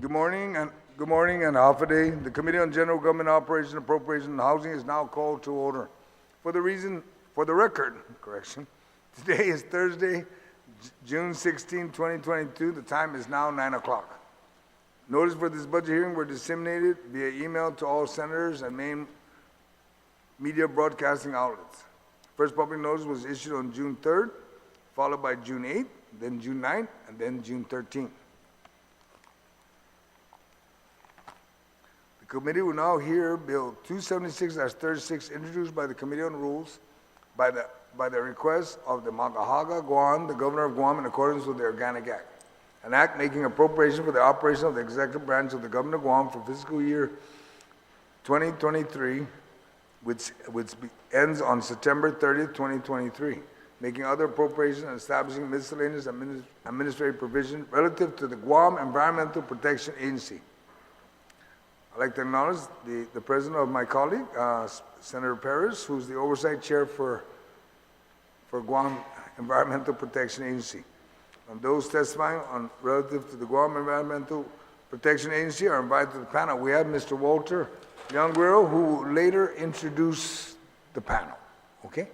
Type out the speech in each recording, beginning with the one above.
Good morning and half a day. The Committee on General Government Operation, Appropriation, and Housing is now called to order. For the record, today is Thursday, June 16, 2022. The time is now 9 o'clock. Notice for this budget hearing were disseminated via email to all senators and main media broadcasting outlets. First public notice was issued on June 3rd, followed by June 8th, then June 9th, and then June 13th. The committee will now hear Bill 276-36, introduced by the Committee on Rules by the request of the I Maga'hågan Guåhan, the Governor of Guam, in accordance with the Organic Act, an act making appropriation for the operation of the executive branch of the Governor of Guam for fiscal year 2023, which ends on September 30th, 2023, making other appropriations and establishing miscellaneous administrative provision relative to the Guam Environmental Protection Agency. I'd like to acknowledge the presence of my colleague, Senator Perez, who's the Oversight Chair for Guam Environmental Protection Agency. And those testifying relative to the Guam Environmental Protection Agency are invited to the panel. We have Mr. Walter Guåhan, who will later introduce the panel. Okay?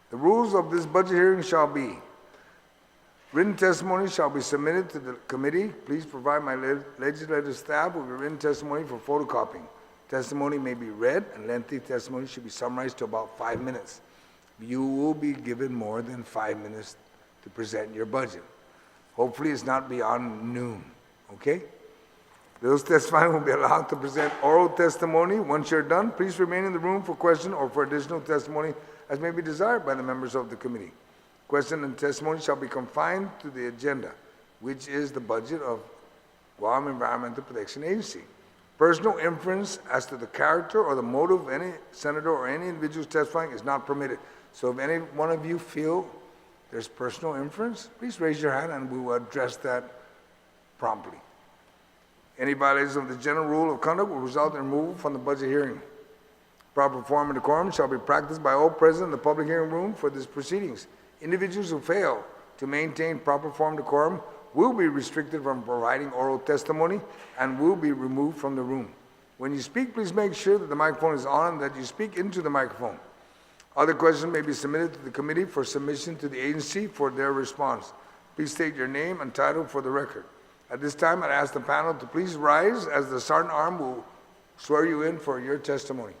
The rules of this budget hearing shall be: written testimony shall be submitted to the committee. Please provide my legislative staff with your written testimony for photocopying. Testimony may be read, and lengthy testimony should be summarized to about 5 minutes. You will be given more than 5 minutes to present your budget. Hopefully it's not beyond noon, okay? Those testifying will be allowed to present oral testimony. Once you're done, please remain in the room for question or for additional testimony as may be desired by the members of the committee. Question and testimony shall be confined to the agenda, which is the budget of Guam Environmental Protection Agency. Personal inference as to the character or the motive of any senator or any individual testifying is not permitted. So if any one of you feel there's personal inference, please raise your hand and we will address that promptly. Any violation of the general rule of conduct will result in removal from the budget hearing. Proper form and decorum shall be practiced by all present in the public hearing room for these proceedings. Individuals who fail to maintain proper form and decorum will be restricted from providing oral testimony and will be removed from the room. When you speak, please make sure that the microphone is on and that you speak into the microphone. Other questions may be submitted to the committee for submission to the agency for their response. Please state your name and title for the record. At this time, I'd ask the panel to please rise as the sergeant arm will swear you in for your testimony.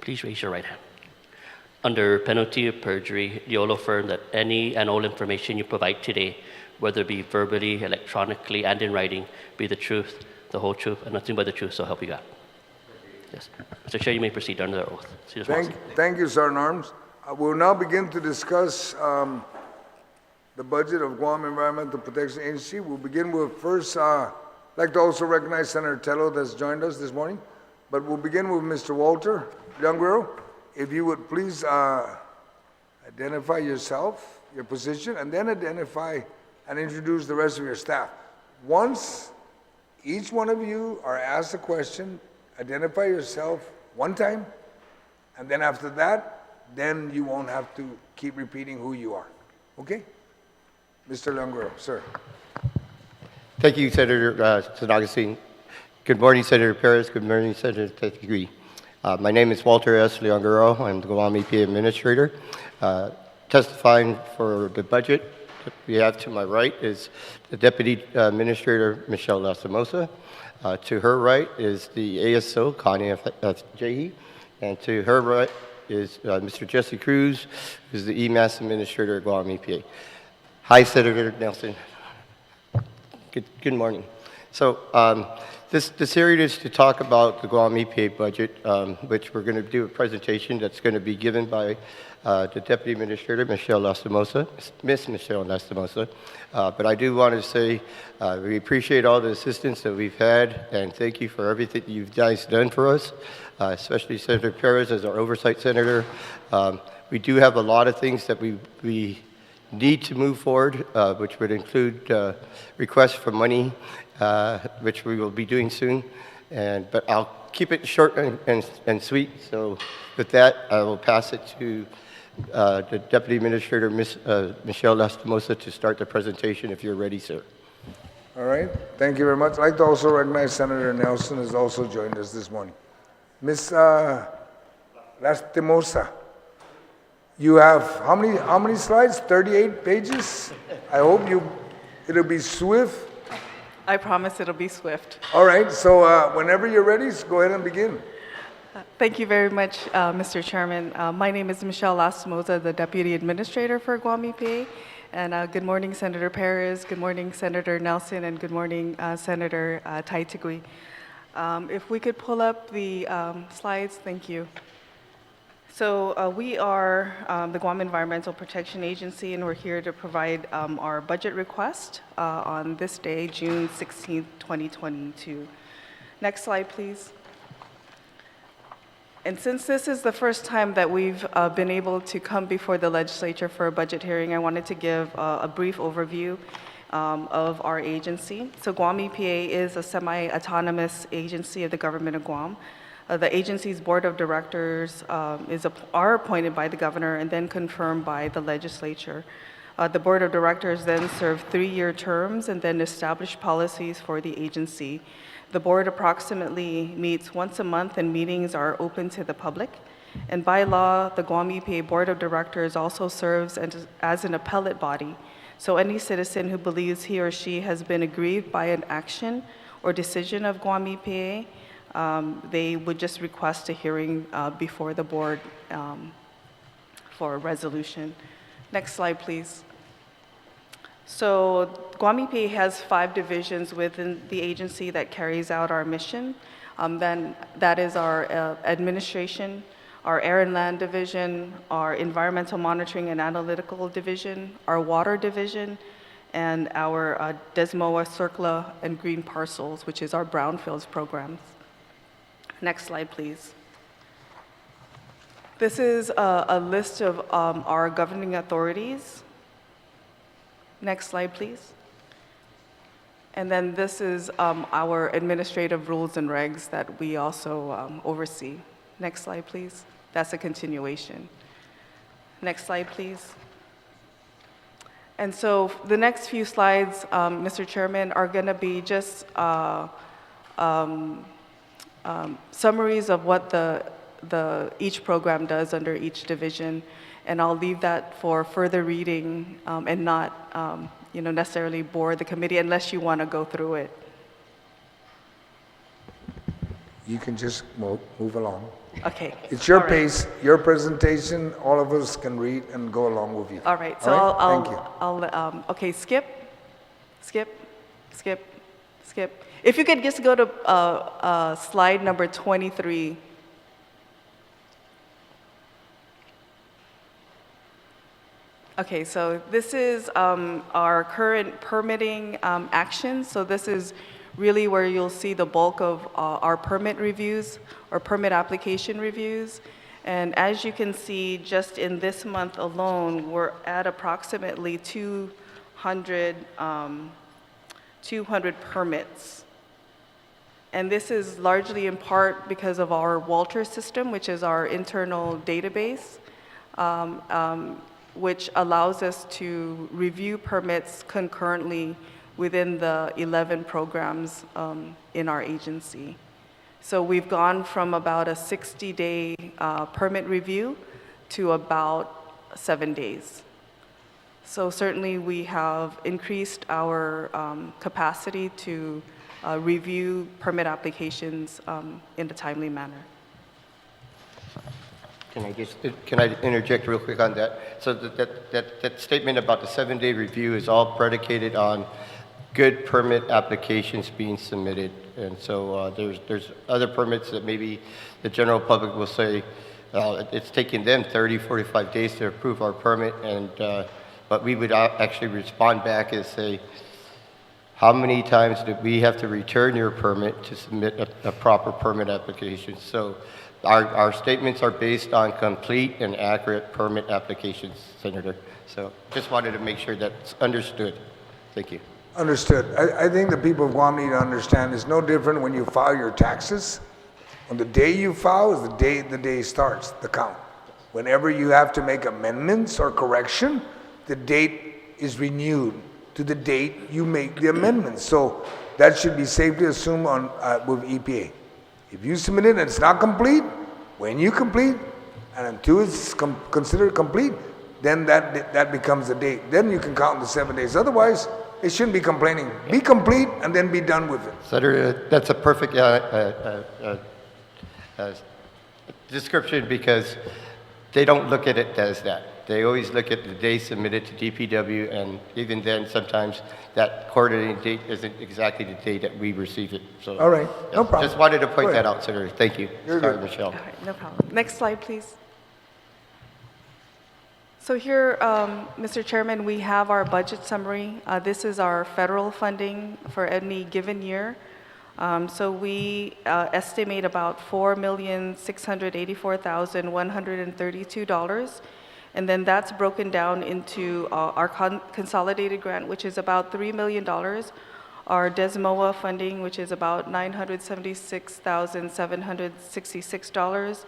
Please raise your right hand. Under penalty of perjury, you'll affirm that any and all information you provide today, whether it be verbally, electronically, and in writing, be the truth, the whole truth, and nothing but the truth, so help you God. Yes. Mr. Chair, you may proceed under the oath. Thank you, Sergeant Arms. We'll now begin to discuss the budget of Guam Environmental Protection Agency. We'll begin with first, I'd like to also recognize Senator Tello that's joined us this morning, but we'll begin with Mr. Walter Guåhan. If you would please identify yourself, your position, and then identify and introduce the rest of your staff. Once each one of you are asked a question, identify yourself one time, and then after that, then you won't have to keep repeating who you are. Okay? Mr. Guåhan, sir. Thank you, Senator Agustin. Good morning, Senator Perez. Good morning, Senator Tetigui. My name is Walter S. Guåhan. I'm the Guam EPA Administrator. Testifying for the budget that we have to my right is the Deputy Administrator, Michelle Lastomosa. To her right is the ASO, Connie F.J.E. And to her right is Mr. Jesse Cruz, who's the EMAS Administrator at Guam EPA. Hi, Senator Nelson. Good morning. So this hearing is to talk about the Guam EPA budget, which we're going to do a presentation that's going to be given by the Deputy Administrator, Michelle Lastomosa, Miss Michelle Lastomosa. But I do want to say we appreciate all the assistance that we've had, and thank you for everything you guys done for us, especially Senator Perez as our oversight senator. We do have a lot of things that we need to move forward, which would include requests for money, which we will be doing soon. But I'll keep it short and sweet. So with that, I will pass it to the Deputy Administrator, Michelle Lastomosa, to start the presentation if you're ready, sir. All right, thank you very much. I'd like to also recognize Senator Nelson has also joined us this morning. Ms. Lastomosa, you have how many slides? 38 pages? I hope it'll be swift. I promise it'll be swift. All right, so whenever you're ready, go ahead and begin. Thank you very much, Mr. Chairman. My name is Michelle Lastomosa, the Deputy Administrator for Guam EPA. And good morning, Senator Perez. Good morning, Senator Nelson. And good morning, Senator Taitigui. If we could pull up the slides, thank you. So we are the Guam Environmental Protection Agency, and we're here to provide our budget request on this day, June 16th, 2022. Next slide, please. And since this is the first time that we've been able to come before the legislature for a budget hearing, I wanted to give a brief overview of our agency. So Guam EPA is a semi-autonomous agency of the Government of Guam. The agency's board of directors are appointed by the governor and then confirmed by the legislature. The board of directors then serve 3-year terms and then establish policies for the agency. The board approximately meets once a month, and meetings are open to the public. And by law, the Guam EPA Board of Directors also serves as an appellate body. So any citizen who believes he or she has been aggrieved by an action or decision of Guam EPA, they would just request a hearing before the board for a resolution. Next slide, please. So Guam EPA has 5 divisions within the agency that carries out our mission. Then that is our administration, our air and land division, our environmental monitoring and analytical division, our water division, and our DESMOA, CERCLA, and green parcels, which is our brownfields programs. Next slide, please. This is a list of our governing authorities. Next slide, please. And then this is our administrative rules and regs that we also oversee. Next slide, please. That's a continuation. Next slide, please. And so the next few slides, Mr. Chairman, are going to be just summaries of what each program does under each division. And I'll leave that for further reading and not necessarily bore the committee unless you want to go through it. You can just move along. Okay. It's your All right. pace, your presentation. All of us can read and go along with you. All right. So All right? Thank you. okay, skip. If you could just go to slide number 23. Okay, so this is our current permitting actions. So this is really where you'll see the bulk of our permit reviews or permit application reviews. And as you can see, just in this month alone, we're at approximately 200 permits. And this is largely in part because of our Walter system, which is our internal database, which allows us to review permits concurrently within the 11 programs in our agency. So we've gone from about a 60-day permit review to about 7 days. So certainly we have increased our capacity to review permit applications in a timely manner. Can I interject real quick on that? So that statement about the 7-day review is all predicated on good permit applications being submitted. And so there's other permits that maybe the general public will say it's taking them 30, 45 days to approve our permit, and but we would actually respond back and say, how many times did we have to return your permit to submit a proper permit application? So our statements are based on complete and accurate permit applications, Senator. So just wanted to make sure that's understood. Thank you. Understood. I think the people of Guam need to understand it's no different when you file your taxes. On the day you file is the day starts, the count. Whenever you have to make amendments or correction, the date is renewed to the date you make the amendments. So that should be safely assumed on with EPA. If you submit it and it's not complete, when you complete, and until it's considered complete, then that becomes the date. Then you can count the 7 days. Otherwise, it shouldn't be complaining. Be complete and then be done with it. Senator, that's a perfect description because they don't look at it as that. They always look at the day submitted to DPW, and even then, sometimes that coordinating date isn't exactly the day that we receive it. So, All right, no problem. Just wanted to point Go that ahead. out, Senator. Thank you. You're Sorry, good. Michelle. All right, no problem. Next slide, please. So here, Mr. Chairman, we have our budget summary. This is our federal funding for any given year. So we estimate about $4,684,132. And then that's broken down into our consolidated grant, which is about $3 million, our DESMOA funding, which is about $976,766,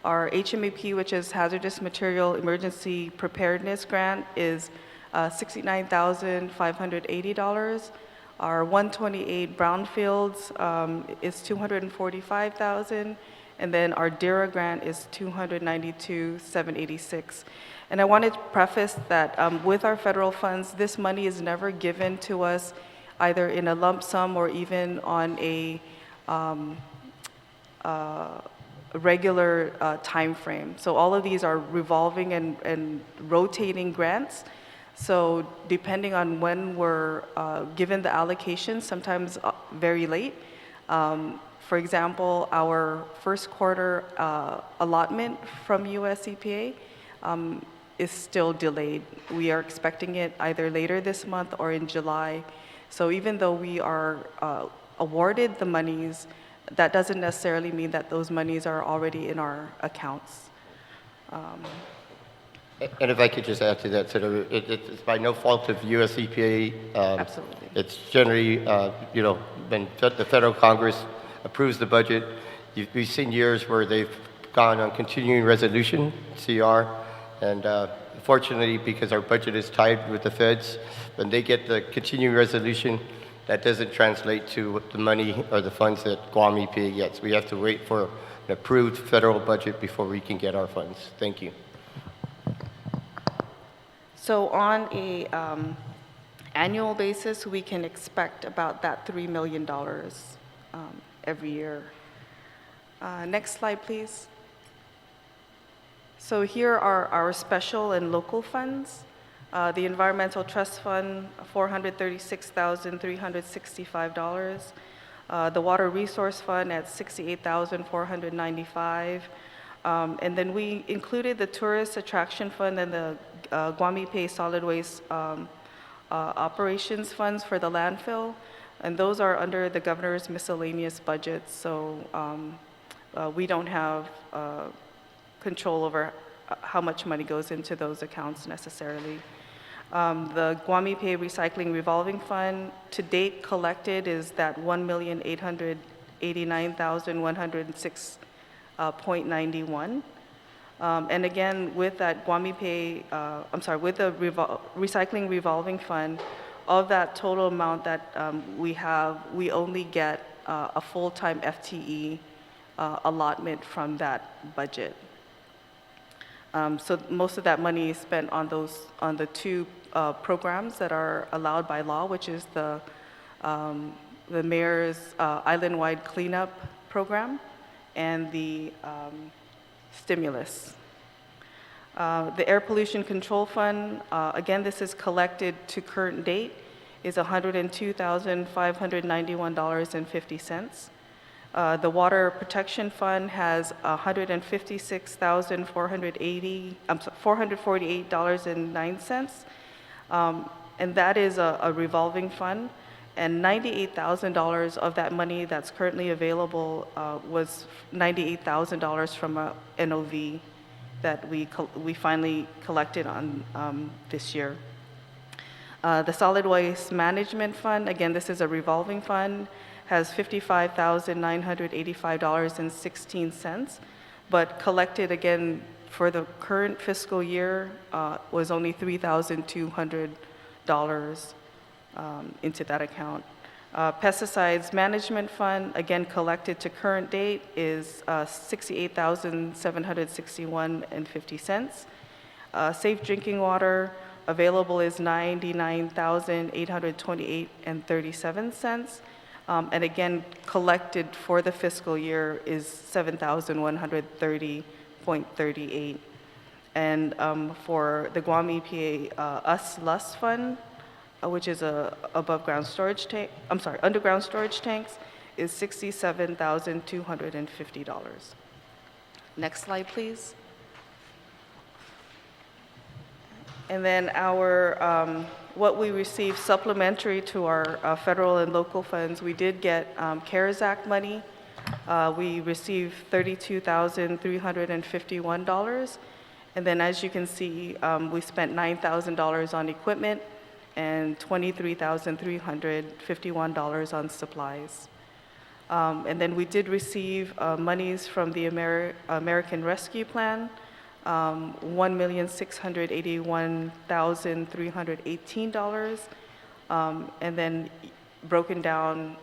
our HMEP, which is Hazardous Material Emergency Preparedness Grant, is $69,580. Our 128 brownfields is $245,000. And then our DERA grant is $292,786. And I wanted to preface that with our federal funds, this money is never given to us either in a lump sum or even on a regular time frame. So all of these are revolving and rotating grants. So depending on when we're given the allocation, sometimes very late. For example, our first quarter allotment from US EPA is still delayed. We are expecting it either later this month or in July. So even though we are awarded the monies, that doesn't necessarily mean that those monies are already in our accounts. And if I could just add to that, Senator, it's by no fault of US EPA. Absolutely. It's generally, when the federal Congress approves the budget, we've seen years where they've gone on continuing resolution, CR, and fortunately, because our budget is tied with the feds, when they get the continuing resolution, that doesn't translate to the money or the funds that Guam EPA gets. We have to wait for an approved federal budget before we can get our funds. Thank you. So on a annual basis, we can expect about that $3 million every year. Next slide, please. So here are our special and local funds. The Environmental Trust Fund, $436,365. The Water Resource Fund at $68,495. And then we included the Tourist Attraction Fund and the Guam EPA Solid Waste Operations Funds for the landfill. And those are under the governor's miscellaneous budget, so we don't have control over how much money goes into those accounts necessarily. The Guam EPA Recycling Revolving Fund, to date collected is that $1,889,106.91. And again, with that Guam EPA, with the Recycling Revolving Fund, of that total amount that we have, we only get a full-time FTE allotment from that budget. So most of that money is spent on the two programs that are allowed by law, which is the mayor's island-wide cleanup program and the stimulus. The Air Pollution Control Fund, again, this is collected to current date, is $102,591.50. The Water Protection Fund has $448.09, and that is a revolving fund. And $98,000 of that money that's currently available was $98,000 from a NOV that we finally collected on this year. The Solid Waste Management Fund, again, this is a revolving fund, has $55,985.16, but collected again for the current fiscal year was only $3,200 into that account. Pesticides Management Fund, again collected to current date, is $68,761.50. Safe drinking water available is $99,828.37. And again, collected for the fiscal year is $7,130.38. And for the Guam EPA US-LUS Fund, which is underground storage tanks, is $67,250. Next slide, please. And then what we received supplementary to our federal and local funds, we did get CARES Act money. We received $32,351. And then as you can see, we spent $9,000 on equipment and $23,351 on supplies. And then we did receive monies from the American Rescue Plan, $1,681,318. And then broken down,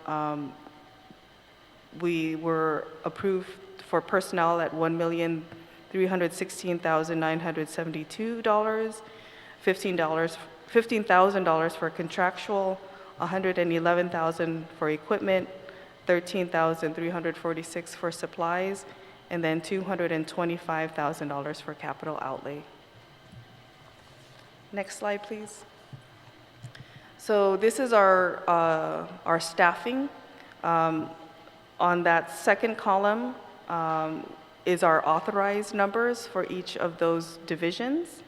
we were approved for personnel at $1,316,972, $15,000 for contractual, $111,000 for equipment, $13,346 for supplies, and then $225,000 for capital outlay. Next slide, please. So this is our staffing. On that second column is our authorized numbers for each of those divisions.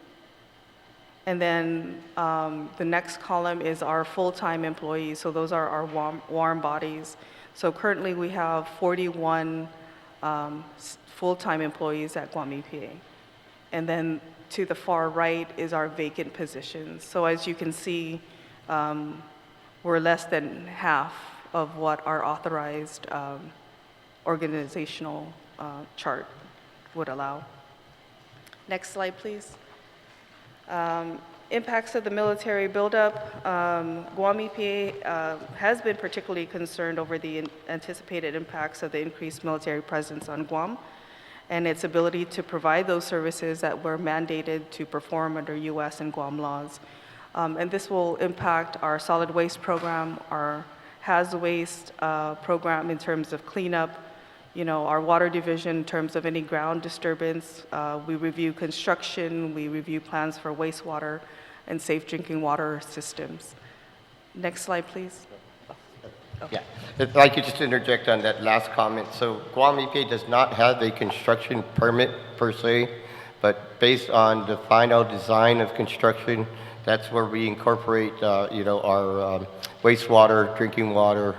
And then the next column is our full-time employees. So those are our warm bodies. So currently we have 41 full-time employees at Guam EPA. And then to the far right is our vacant positions. So as you can see, we're less than half of what our authorized organizational chart would allow. Next slide, please. Impacts of the military buildup. Guam EPA has been particularly concerned over the anticipated impacts of the increased military presence on Guam and its ability to provide those services that were mandated to perform under U.S. and Guam laws. And this will impact our solid waste program, our haz waste program in terms of cleanup, our water division in terms of any ground disturbance. We review construction, we review plans for wastewater and safe drinking water systems. Next slide, please. Yeah, if I could just interject on that last comment. So Guam EPA does not have a construction permit per se, but based on the final design of construction, that's where we incorporate, our wastewater, drinking water,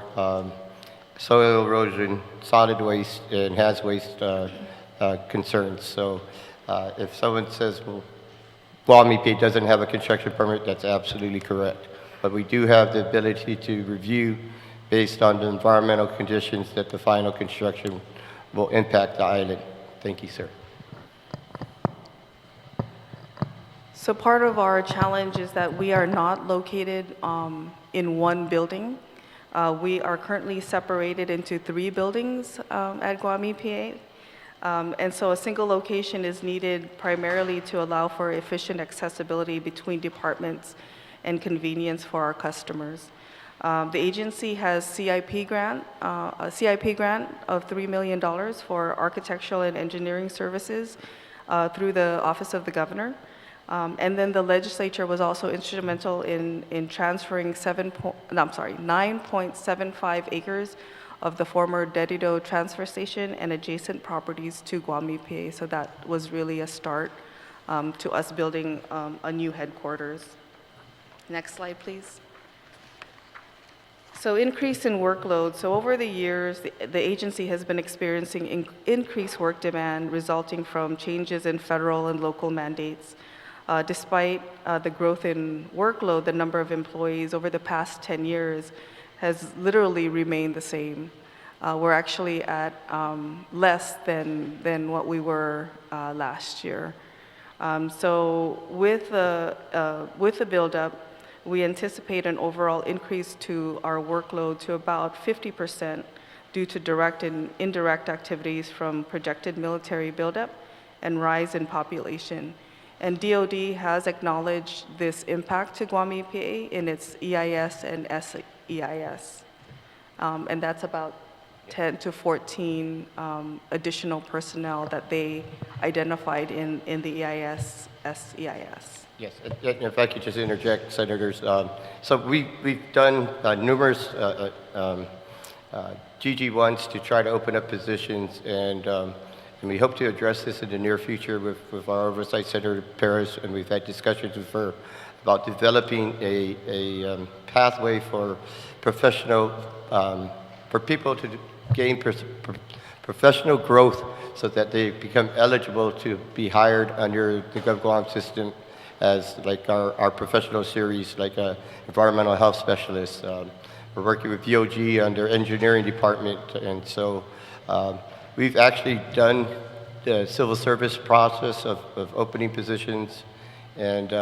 soil erosion, solid waste, and haz waste concerns. So if someone says, well, Guam EPA doesn't have a construction permit, that's absolutely correct. But we do have the ability to review based on the environmental conditions that the final construction will impact the island. Thank you, sir. So part of our challenge is that we are not located in one building. We are currently separated into 3 buildings at Guam EPA. And so a single location is needed primarily to allow for efficient accessibility between departments and convenience for our customers. The agency has a CIP grant of $3 million for architectural and engineering services through the Office of the Governor. And then the legislature was also instrumental in transferring 9.75 acres of the former Dedido transfer station and adjacent properties to Guam EPA. So that was really a start to us building a new headquarters. Next slide, please. So increase in workload. So over the years, the agency has been experiencing increased work demand resulting from changes in federal and local mandates. Despite the growth in workload, the number of employees over the past 10 years has literally remained the same. We're actually at less than what we were last year. So with the buildup, we anticipate an overall increase to our workload to about 50% due to direct and indirect activities from projected military buildup and rise in population. And DoD has acknowledged this impact to Guam EPA in its EIS and SEIS. And that's about 10 to 14 additional personnel that they identified in the EIS, SEIS. Yes, if I could just interject, Senators. So we've done numerous GG1s to try to open up positions, and we hope to address this in the near future with our oversight, Senator Perez, and we've had discussions with her about developing a pathway for professional, for people to gain professional growth so that they become eligible to be hired under the GovGuam system as like our professional series, like environmental health specialists. We're working with VOG on their engineering department, and so we've actually done the civil service process of opening positions, and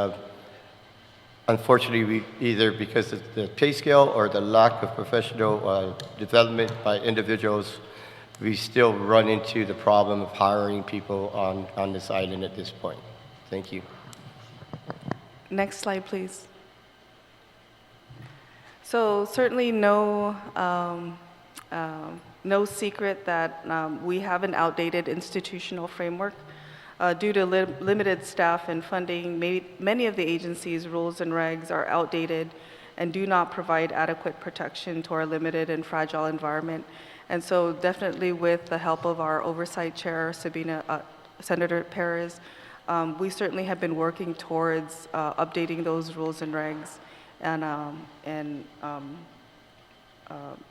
unfortunately, we either because of the pay scale or the lack of professional development by individuals, we still run into the problem of hiring people on this island at this point. Thank you. Next slide, please. So certainly no secret that we have an outdated institutional framework. Due to limited staff and funding, many of the agency's rules and regs are outdated and do not provide adequate protection to our limited and fragile environment. And so definitely with the help of our oversight chair, Senator Perez, we certainly have been working towards updating those rules and regs and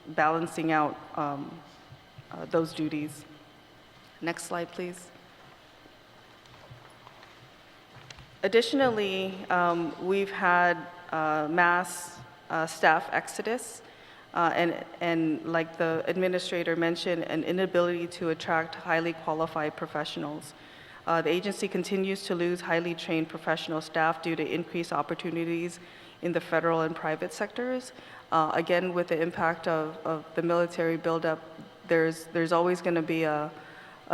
balancing out those duties. Next slide, please. Additionally, we've had mass staff exodus and like the administrator mentioned, an inability to attract highly qualified professionals. The agency continues to lose highly trained professional staff due to increased opportunities in the federal and private sectors. Again, with the impact of the military buildup, there's always going to be a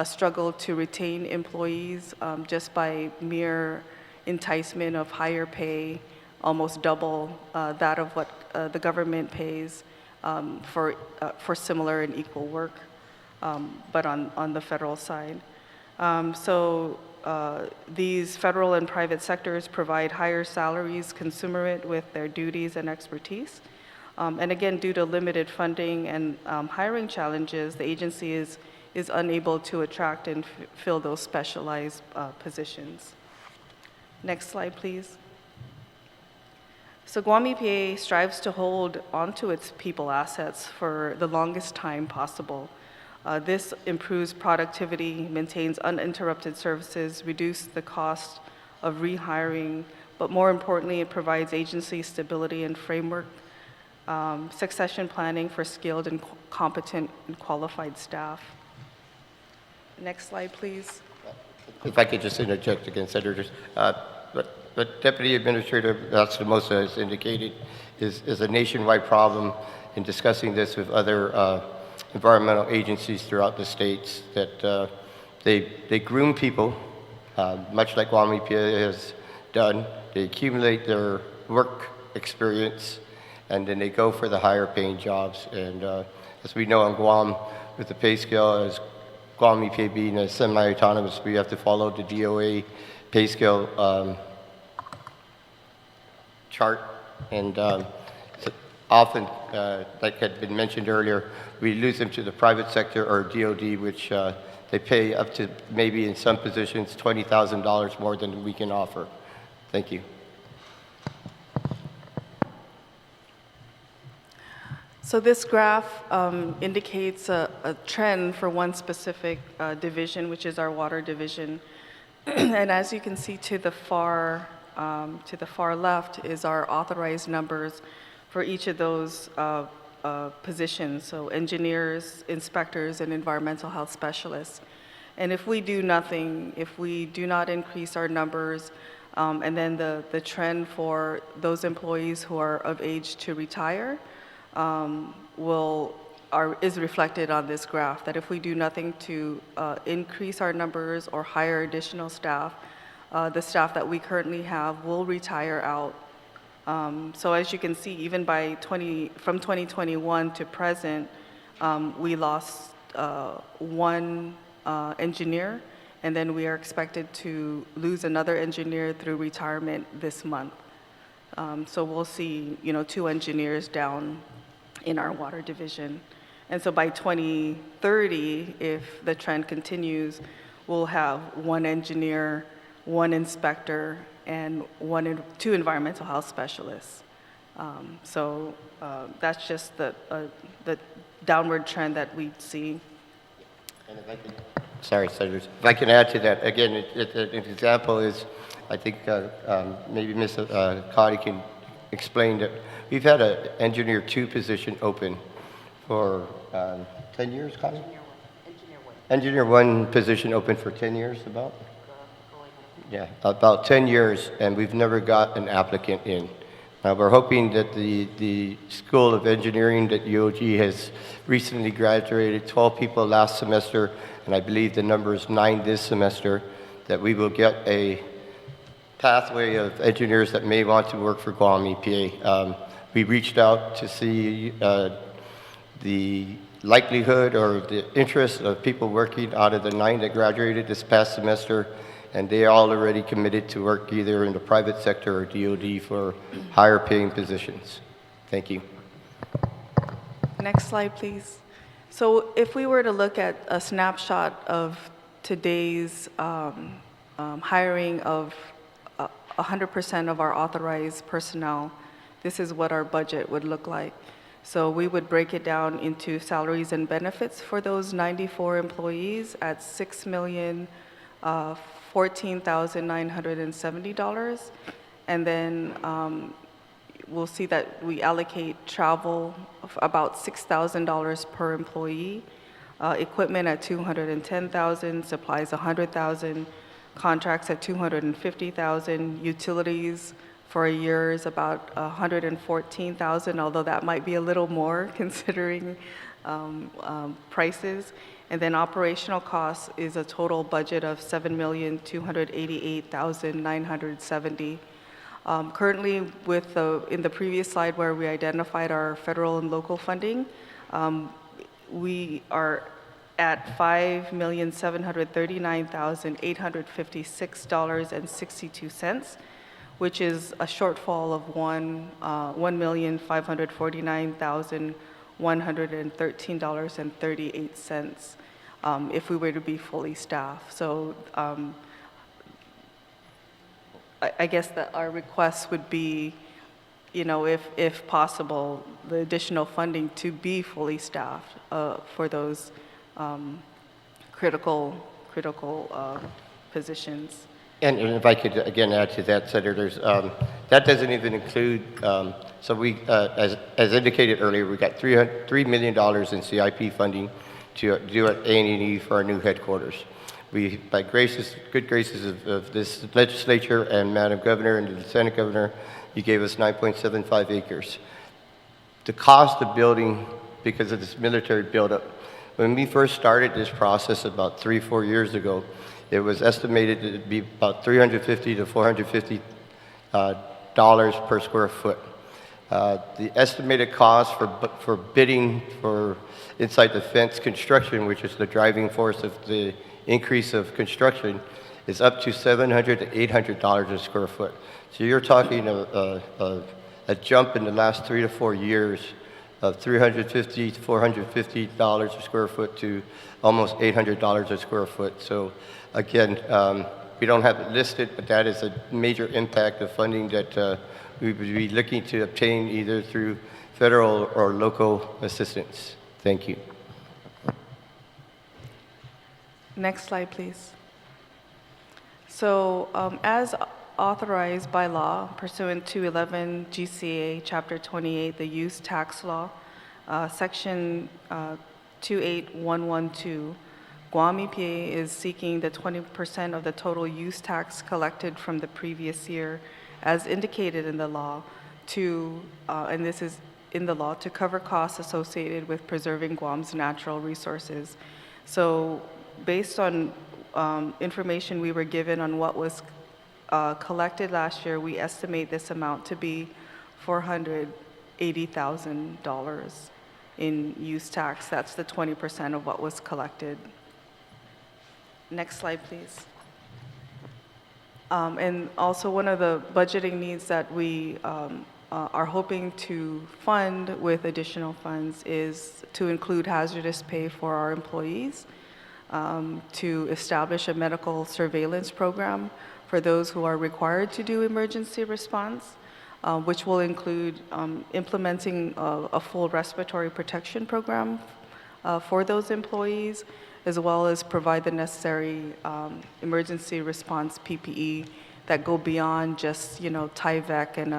struggle to retain employees just by mere enticement of higher pay, almost double that of what the government pays for similar and equal work, but on the federal side. So these federal and private sectors provide higher salaries commensurate with their duties and expertise. And again, due to limited funding and hiring challenges, the agency is unable to attract and fill those specialized positions. Next slide, please. So Guam EPA strives to hold onto its people assets for the longest time possible. This improves productivity, maintains uninterrupted services, reduces the cost of rehiring, but more importantly, it provides agency stability and framework, succession planning for skilled and competent and qualified staff. Next slide, please. If I could just interject again, Senators. But Deputy Administrator Lastomosa has indicated is a nationwide problem in discussing this with other environmental agencies throughout the states, that they groom people, much like Guam EPA has done. They accumulate their work experience, and then they go for the higher paying jobs. And as we know on Guam, with the pay scale, as Guam EPA being a semi-autonomous, we have to follow the DOA pay scale chart. And so often, like had been mentioned earlier, we lose them to the private sector or DOD, which they pay up to maybe in some positions $20,000 more than we can offer. Thank you. So this graph indicates a trend for one specific division, which is our water division. And as you can see to the far left is our authorized numbers for each of those positions, so engineers, inspectors, and environmental health specialists. And if we do nothing, if we do not increase our numbers, and then the trend for those employees who are of age to retire is reflected on this graph, that if we do nothing to increase our numbers or hire additional staff, the staff that we currently have will retire out. So as you can see, even from 2021 to present, we lost one engineer, and then we are expected to lose another engineer through retirement this month. So we'll see, 2 engineers down in our water division. And so by 2030, if the trend continues, we'll have 1 engineer, 1 inspector, and 2 environmental health specialists. So that's just the downward trend that we see. And if I can, sorry, Senators. If I can add to that, again, an example is, I think maybe Ms. Cotty can explain that we've had an Engineer 2 position open for 10 years, Cotty? Engineer 1 position open for 10 years, about? Yeah, about 10 years, and we've never got an applicant in. Now, we're hoping that the School of Engineering that UOG has recently graduated 12 people last semester, and I believe the number is 9 this semester, that we will get a pathway of engineers that may want to work for Guam EPA. We reached out to see the likelihood or the interest of people working out of the 9 that graduated this past semester, and they are all already committed to work either in the private sector or DOD for higher paying positions. Thank you. Next slide, please. So if we were to look at a snapshot of today's hiring of 100% of our authorized personnel, this is what our budget would look like. So we would break it down into salaries and benefits for those 94 employees at $6,014,970. And then we'll see that we allocate travel of about $6,000 per employee, equipment at $210,000, supplies $100,000, contracts at $250,000, utilities for a year is about $114,000, although that might be a little more considering prices. And then operational costs is a total budget of $7,288,970. Currently, in the previous slide where we identified our federal and local funding, we are at $5,739,856.62, which is a shortfall of $1,549,113.38 if we were to be fully staffed. So I guess that our request would be, if possible, the additional funding to be fully staffed for those critical positions. And if I could again add to that, Senators, that doesn't even include, so we, as indicated earlier, we got $3 million in CIP funding to do at A&E for our new headquarters. We, by good graces of this legislature and Madam Governor and the Lieutenant Governor, you gave us 9.75 acres. The cost of building, because of this military buildup, when we first started this process about 3-4 years ago, it was estimated to be about $350 to $450 per square foot. The estimated cost for bidding for inside the fence construction, which is the driving force of the increase of construction, is up to $700 to $800 a square foot. So you're talking a jump in the last 3 to 4 years of $350 to $450 a square foot to almost $800 a square foot. So again, we don't have it listed, but that is a major impact of funding that we would be looking to obtain either through federal or local assistance. Thank you. Next slide, please. So as authorized by law pursuant to 11 GCA Chapter 28, the use tax law, Section 28112, Guam EPA is seeking the 20% of the total use tax collected from the previous year, as indicated in the law, and this is in the law, to cover costs associated with preserving Guam's natural resources. So based on information we were given on what was collected last year, we estimate this amount to be $480,000 in use tax. That's the 20% of what was collected. Next slide, please. And also one of the budgeting needs that we are hoping to fund with additional funds is to include hazardous pay for our employees, to establish a medical surveillance program for those who are required to do emergency response, which will include implementing a full respiratory protection program for those employees, as well as provide the necessary emergency response PPE that go beyond just, Tyvek and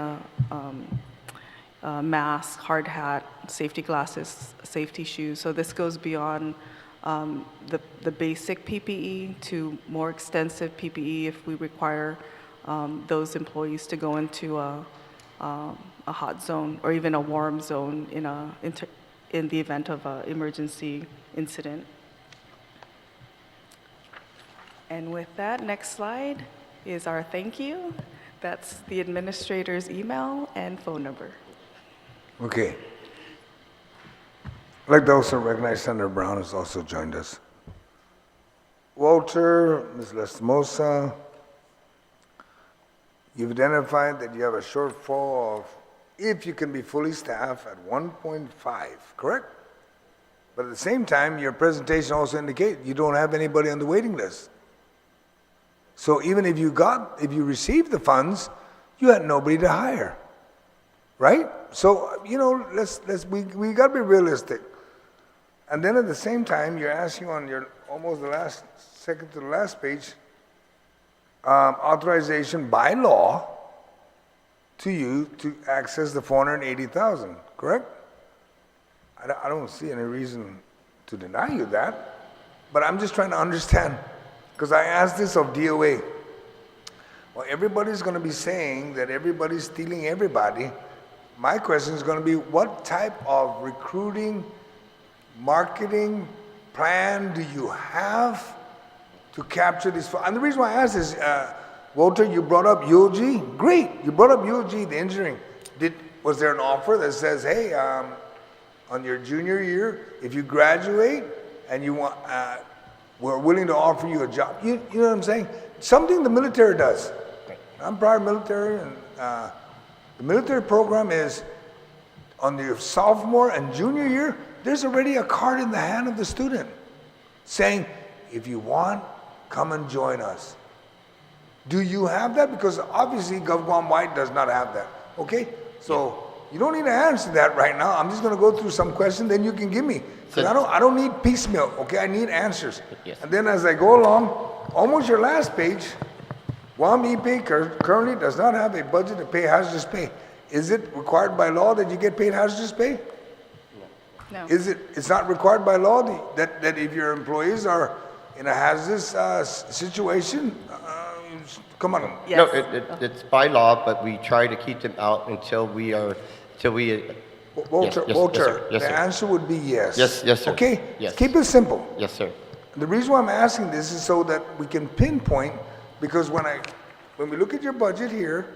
a mask, hard hat, safety glasses, safety shoes. So this goes beyond the basic PPE to more extensive PPE if we require those employees to go into a hot zone or even a warm zone in the event of an emergency incident. And with that, next slide is our thank you. That's the administrator's email and phone number. Okay. I'd like to also recognize Senator Brown has also joined us. Walter, Ms. Lastomosa, you've identified that you have a shortfall of, if you can be fully staffed, at 1.5, correct? But at the same time, your presentation also indicates you don't have anybody on the waiting list. So even if you received the funds, you had nobody to hire, right? So, we got to be realistic. And then at the same time, you're asking on your almost second to the last page, authorization by law to you to access the 480,000, correct? I don't see any reason to deny you that, but I'm just trying to understand, because I asked this of DOA. Well, everybody's going to be saying that everybody's stealing everybody. My question is going to be, what type of recruiting, marketing plan do you have to capture this? And the reason why I asked is, Walter, you brought up UOG. Great, you brought up UOG, the engineering. Was there an offer that says, hey, on your junior year, if you graduate and you want, we're willing to offer you a job. You know what I'm saying? Something the military does. I'm prior military, and the military program is on your sophomore and junior year, there's already a card in the hand of the student saying, if you want, come and join us. Do you have that? Because obviously Gov Guam White does not have that. Okay? So you don't need to answer that right now. I'm just going to go through some questions, then you can give me. Because I don't need piecemeal, okay? I need answers. Yes. And then as I go along, almost your last page, Guam EPA currently does not have a budget to pay hazardous pay. Is it required by law that you get paid hazardous pay? No. It's not required by law that if your employees are in a hazardous situation, come on. Yes. No, it's by law, but we try to keep them out until we. Walter, yes, Walter, yes, sir. the answer would be yes. Yes, sir. Okay? Yes. Keep it simple. Yes, sir. The reason why I'm asking this is so that we can pinpoint, because when we look at your budget here,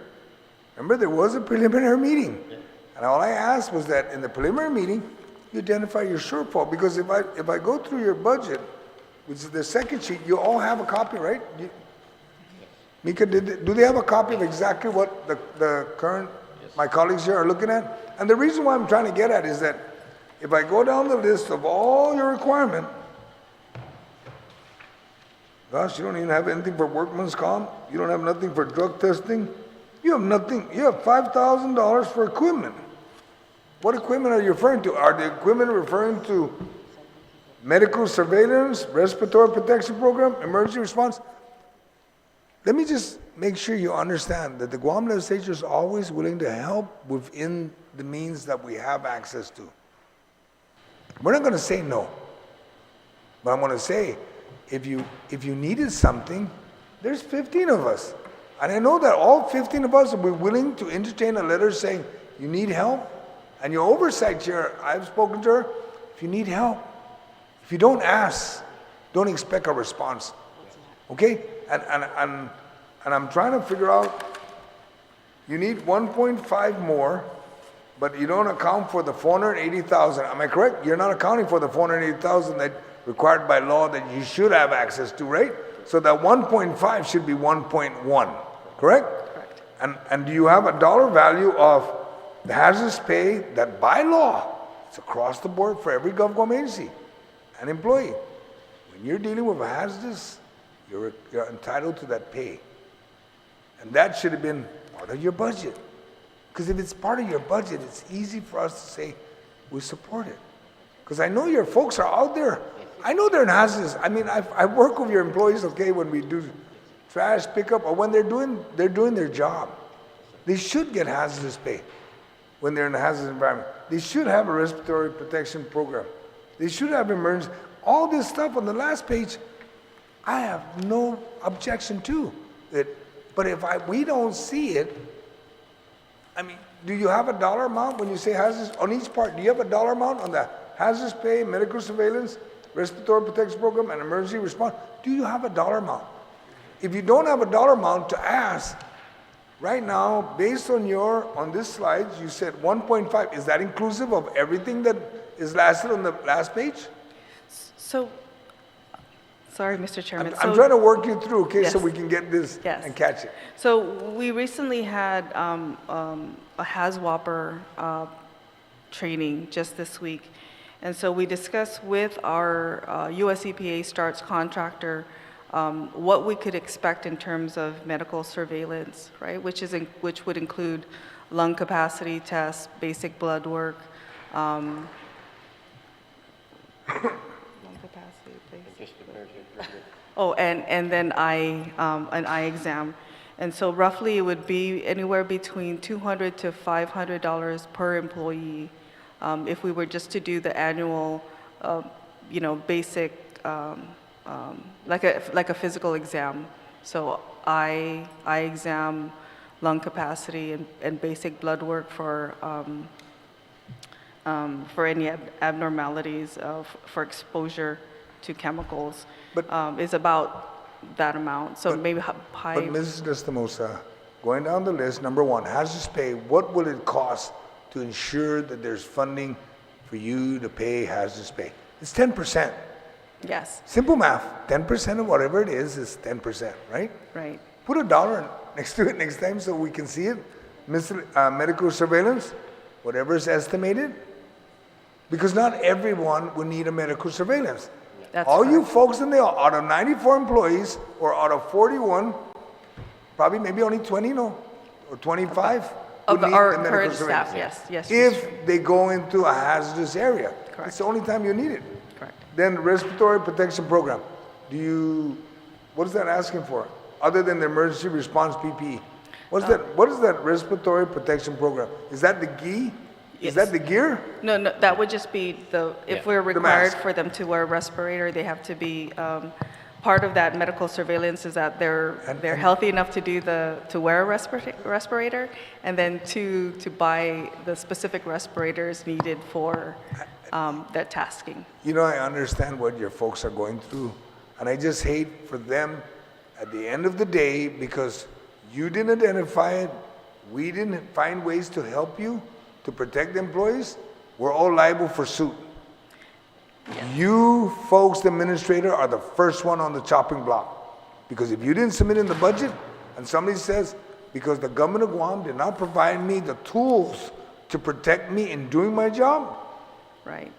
remember there was a preliminary meeting. And all I asked was that in the preliminary meeting, you identify your shortfall. Because if I go through your budget, which is the second sheet, you all have a copy, right? Mika, do they have a copy of exactly what the current, my colleagues here are looking at? And the reason why I'm trying to get at is that if I go down the list of all your requirement, gosh, you don't even have anything for workman's comp. You don't have nothing for drug testing. You have nothing. You have $5,000 for equipment. What equipment are you referring to? Are the equipment referring to medical surveillance, respiratory protection program, emergency response? Let me just make sure you understand that the Guam legislature is always willing to help within the means that we have access to. We're not gonna say no. But I'm gonna say, if you needed something, there's 15 of us. And I know that all 15 of us will be willing to entertain a letter saying, you need help? And your oversight chair, I've spoken to her, if you need help, if you don't ask, don't expect a response. Okay? And I'm trying to figure out, you need 1.5 more, but you don't account for the 480,000. Am I correct? You're not accounting for the 480,000 that required by law that you should have access to, right? So that 1.5 should be 1.1, correct? Correct. And do you have a dollar value of the hazardous pay that by law, it's across the board for every GovGuam agency and employee. When you're dealing with a hazardous, you're entitled to that pay. And that should have been part of your budget. Because if it's part of your budget, it's easy for us to say, we support it. Because I know your folks are out there. I know they're in hazardous. I mean, I work with your employees, okay, when we do trash pickup or when they're doing their job. They should get hazardous pay when they're in a hazardous environment. They should have a respiratory protection program. They should have emergency. All this stuff on the last page, I have no objection to it. But if we don't see it, I mean, do you have a dollar amount when you say hazardous? On each part, do you have a dollar amount on the hazardous pay, medical surveillance, respiratory protection program, and emergency response? Do you have a dollar amount? If you don't have a dollar amount to ask, right now, based on this slide, you said 1.5. Is that inclusive of everything that is listed on the last page? So, sorry, Mr. Chairman. I'm trying to work you through, okay, so Yes. we can get this Yes. and catch it. So we recently had a HAZWOPER training just this week. And so we discussed with our US EPA STARTS contractor what we could expect in terms of medical surveillance, right? Which would include lung capacity tests, basic blood work, lung capacity, basic blood work. Oh, and then an eye exam. And so roughly it would be anywhere between $200 to $500 per employee if we were just to do the annual, basic, like a physical exam. So eye exam, lung capacity, and basic blood work for any abnormalities for exposure to chemicals is about that amount. So maybe high. But Mrs. Lastomosa, going down the list, number one, hazardous pay, what will it cost to ensure that there's funding for you to pay hazardous pay? It's 10%. Yes, Simple math, 10% of whatever it is 10%, right? right. Put a dollar next to it next time so we can see it. Medical surveillance, whatever is estimated. Because not everyone will need a medical surveillance. That's All you correct. folks in there, out of 94 employees, or out of 41, probably maybe only 20, or 25 Of would need our the medical current surveillance. staff, yes. If they go into a hazardous area. Correct. It's the only time you need it. Correct. Then respiratory protection program. What is that asking for? Other than the emergency response PPE? What is that respiratory protection program? Is that the GE? Is Yes. that the gear? No, that would just be if Yeah. we're required mask. for them to wear a respirator, they have to be, part of that medical surveillance is that they're healthy enough to wear a respirator, and then to buy the specific respirators needed for that tasking. You know, I understand what your folks are going through, and I just hate for them at the end of the day, because you didn't identify it, we didn't find ways to help you to protect the employees, we're all liable for suit. You folks, the administrator, are the first one on the chopping block. Because if you didn't submit in the budget, and somebody says, because the government of Guam did not provide me the tools to protect me in doing my job, Right.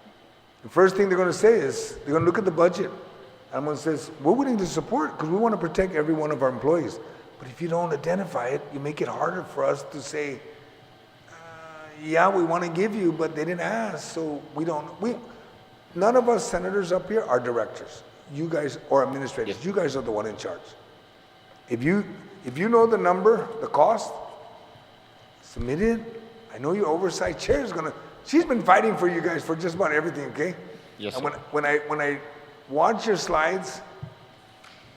the first thing they're gonna say is, they're gonna look at the budget. And I'm gonna say, we're willing to support, because we wanna protect every one of our employees. But if you don't identify it, you make it harder for us to say, yeah, we wanna give you, but they didn't ask, so none of us senators up here are directors. You guys, or administrators, you guys are the one in charge. If you know the number, the cost, submit it. I know your oversight chair is gonna She's been fighting for you guys for just about everything, okay? Yes, And sir. when I watch your slides,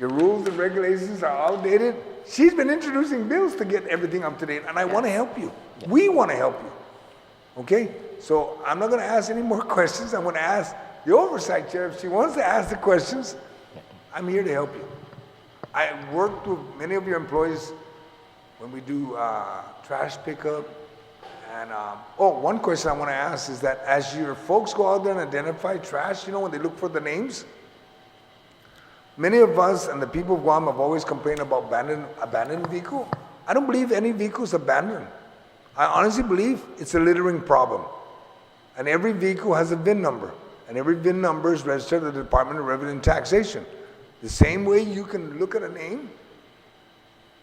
your rules and regulations are outdated. She's been introducing bills to get everything up to date, and I want to help you. We want to help you, okay? So I'm not going to ask any more questions. I'm going to ask the oversight chair if she wants to ask the questions. I'm here to help you. I worked with many of your employees when we do trash pickup. And, one question I want to ask is that as your folks go out there and identify trash, you know, when they look for the names, many of us and the people of Guam have always complained about abandoned vehicle. I don't believe any vehicle is abandoned. I honestly believe it's a littering problem. And every vehicle has a VIN number. And every VIN number is registered at the Department of Revenue and Taxation. The same way you can look at a name,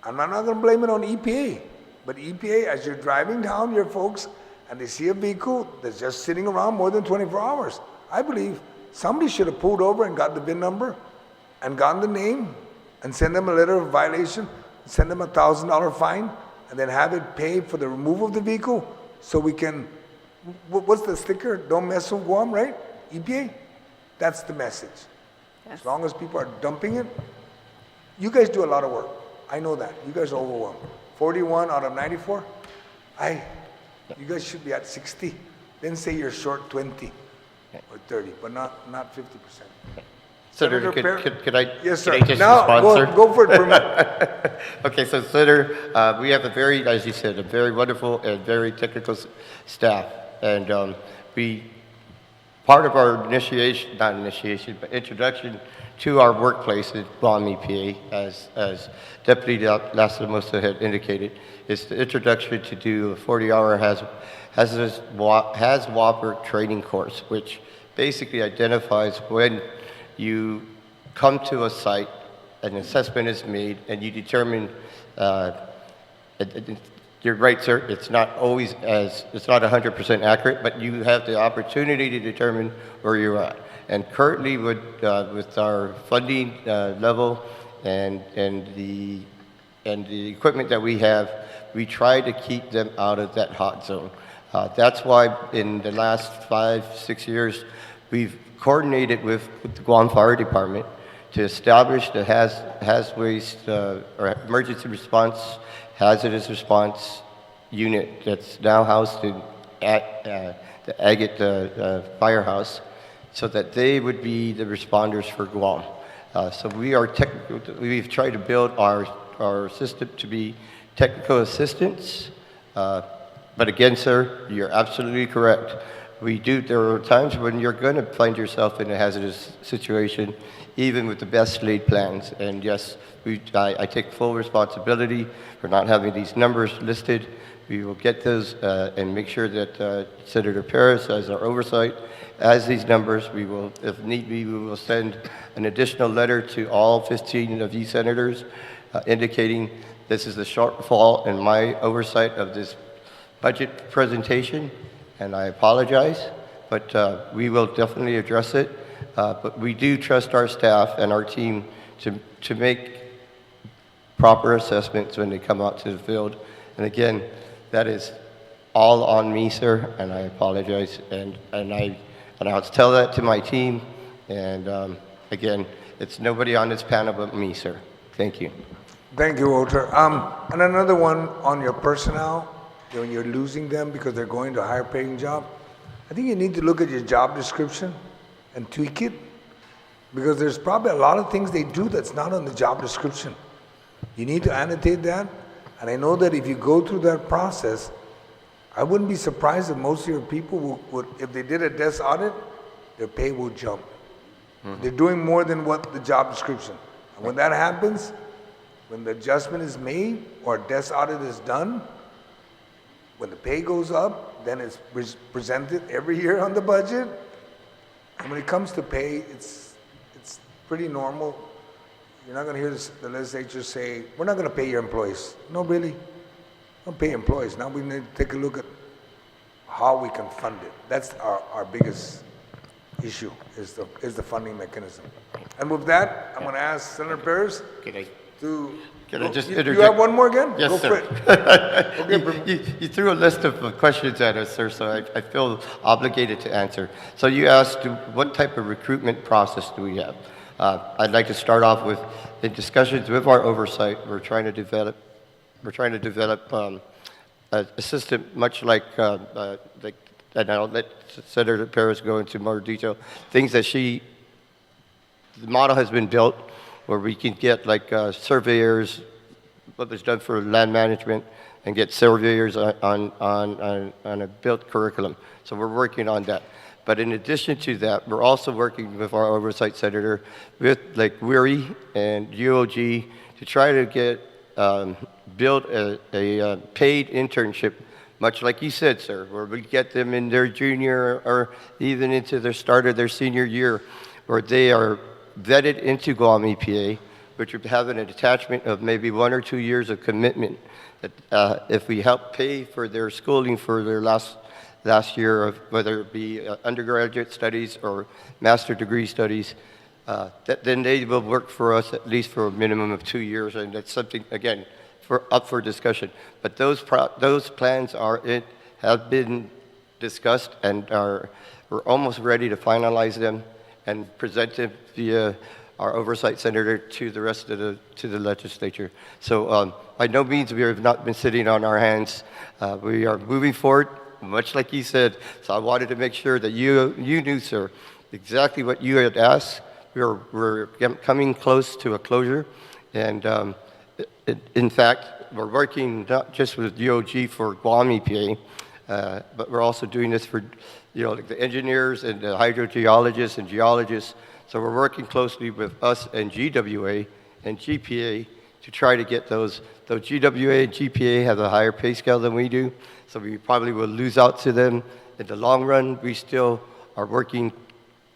I'm not going to blame it on EPA, but EPA, as you're driving down your folks and they see a vehicle that's just sitting around more than 24 hours, I believe somebody should have pulled over and got the VIN number and gotten the name and send them a letter of violation, send them a $1,000 fine, and then have it paid for the removal of the vehicle so we can, what's the sticker? Don't mess with Guam, right? EPA? That's the message. Yes. As long as people are dumping it, you guys do a lot of work. I know that. You guys are overwhelmed. 41 out of 94? You guys should be at 60. Then say you're short 20 or 30, but not 50%. Senator, could I, Yes, sir. could I just Now, respond, sir? go for it for a minute. Okay, so Senator, we have a very, as you said, a very wonderful and very technical staff. And part of our introduction to our workplace at Guam EPA, as Deputy Lastomosa had indicated, is the introduction to do a 40-hour hazardous WAPR training course, which basically identifies when you come to a site, an assessment is made, and you determine, you're right, sir, it's not 100% accurate, but you have the opportunity to determine where you're at. And currently with our funding level and the equipment that we have, we try to keep them out of that hot zone. That's why in the last 5-6 years, we've coordinated with the Guam Fire Department to establish the or emergency response, hazardous response unit that's now housed at the Agate Firehouse, so that they would be the responders for Guam. So we've tried to build our system to be technical assistance. But again, sir, you're absolutely correct. There are times when you're going to find yourself in a hazardous situation, even with the best laid plans. And yes, I take full responsibility for not having these numbers listed. We will get those and make sure that Senator Perez, as our oversight, as these numbers, if need be, we will send an additional letter to all 15 of you senators indicating this is the shortfall in my oversight of this budget presentation, and I apologize, but we will definitely address it. But we do trust our staff and our team to make proper assessments when they come out to the field. And again, that is all on me, sir, and I apologize. And I'll tell that to my team. And again, it's nobody on this panel but me, sir. Thank you. Thank you, Walter. And another one on your personnel, when you're losing them because they're going to a higher paying job, I think you need to look at your job description and tweak it, because there's probably a lot of things they do that's not on the job description. You need to annotate that, and I know that if you go through that process, I wouldn't be surprised if most of your people would, if they did a desk audit, their pay will jump. They're doing more than what the job description. And when that happens, when the adjustment is made or a desk audit is done, when the pay goes up, then it's presented every year on the budget. And when it comes to pay, it's pretty normal. You're not going to hear the legislature say, we're not going to pay your employees. No, really. Don't pay employees. Now we need to take a look at how we can fund it. That's our biggest issue, is the funding mechanism. And with that, I'm going to ask Senator Perez. Can I just You interject? have one more again? Yes, Go sir. for it. Okay, You threw a list of questions at us, sir, so I feel obligated to answer. So you asked, what type of recruitment process do we have? I'd like to start off with, in discussions with our oversight, we're trying to develop a system much like, and I'll let Senator Perez go into more detail, things that the model has been built where we can get like surveyors, what was done for land management, and get surveyors on a built curriculum. So we're working on that. But in addition to that, we're also working with our oversight senator, with like WERI and UOG, to try to get build a paid internship, much like you said, sir, where we get them in their junior or even into their start of their senior year, where they are vetted into Guam EPA, which would have an attachment of maybe 1 or 2 years of commitment. That if we help pay for their schooling for their last year of whether it be undergraduate studies or master degree studies, then they will work for us at least for a minimum of 2 years, and that's something again up for discussion. But those plans have been discussed and we're almost ready to finalize them and present them via our oversight senator to the rest of the legislature. So by no means we have not been sitting on our hands. We are moving forward, much like you said. So I wanted to make sure that you knew, sir, exactly what you had asked. We're coming close to a closure, and in fact, we're working not just with UOG for Guam EPA, but we're also doing this for, like the engineers and the hydrogeologists and geologists. So we're working closely with us and GWA and GPA to try to get those. Though GWA and GPA have a higher pay scale than we do, so we probably will lose out to them. In the long run, we still are working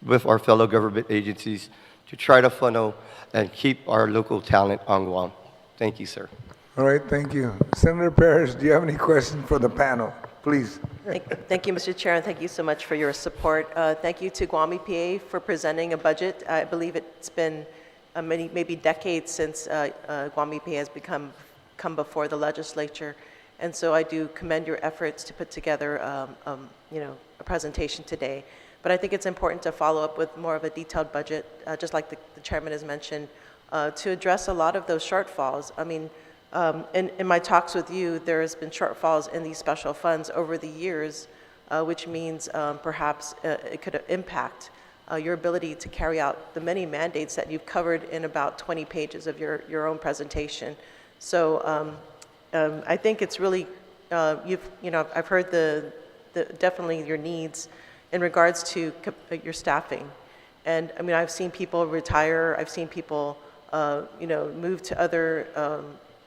with our fellow government agencies to try to funnel and keep our local talent on Guam. Thank you, sir. All right, thank you. Senator Parrish, do you have any questions for the panel? Please. Thank you, Mr. Chair, and thank you so much for your support. Thank you to Guam EPA for presenting a budget. I believe it's been maybe decades since Guam EPA has come before the legislature, and so I do commend your efforts to put together a presentation today. But I think it's important to follow up with more of a detailed budget, just like the chairman has mentioned, to address a lot of those shortfalls. I mean, in my talks with you, there has been shortfalls in these special funds over the years, which means perhaps it could impact your ability to carry out the many mandates that you've covered in about 20 pages of your own presentation. So I think it's really, I've heard definitely your needs in regards to your staffing. And I mean, I've seen people retire, I've seen people move to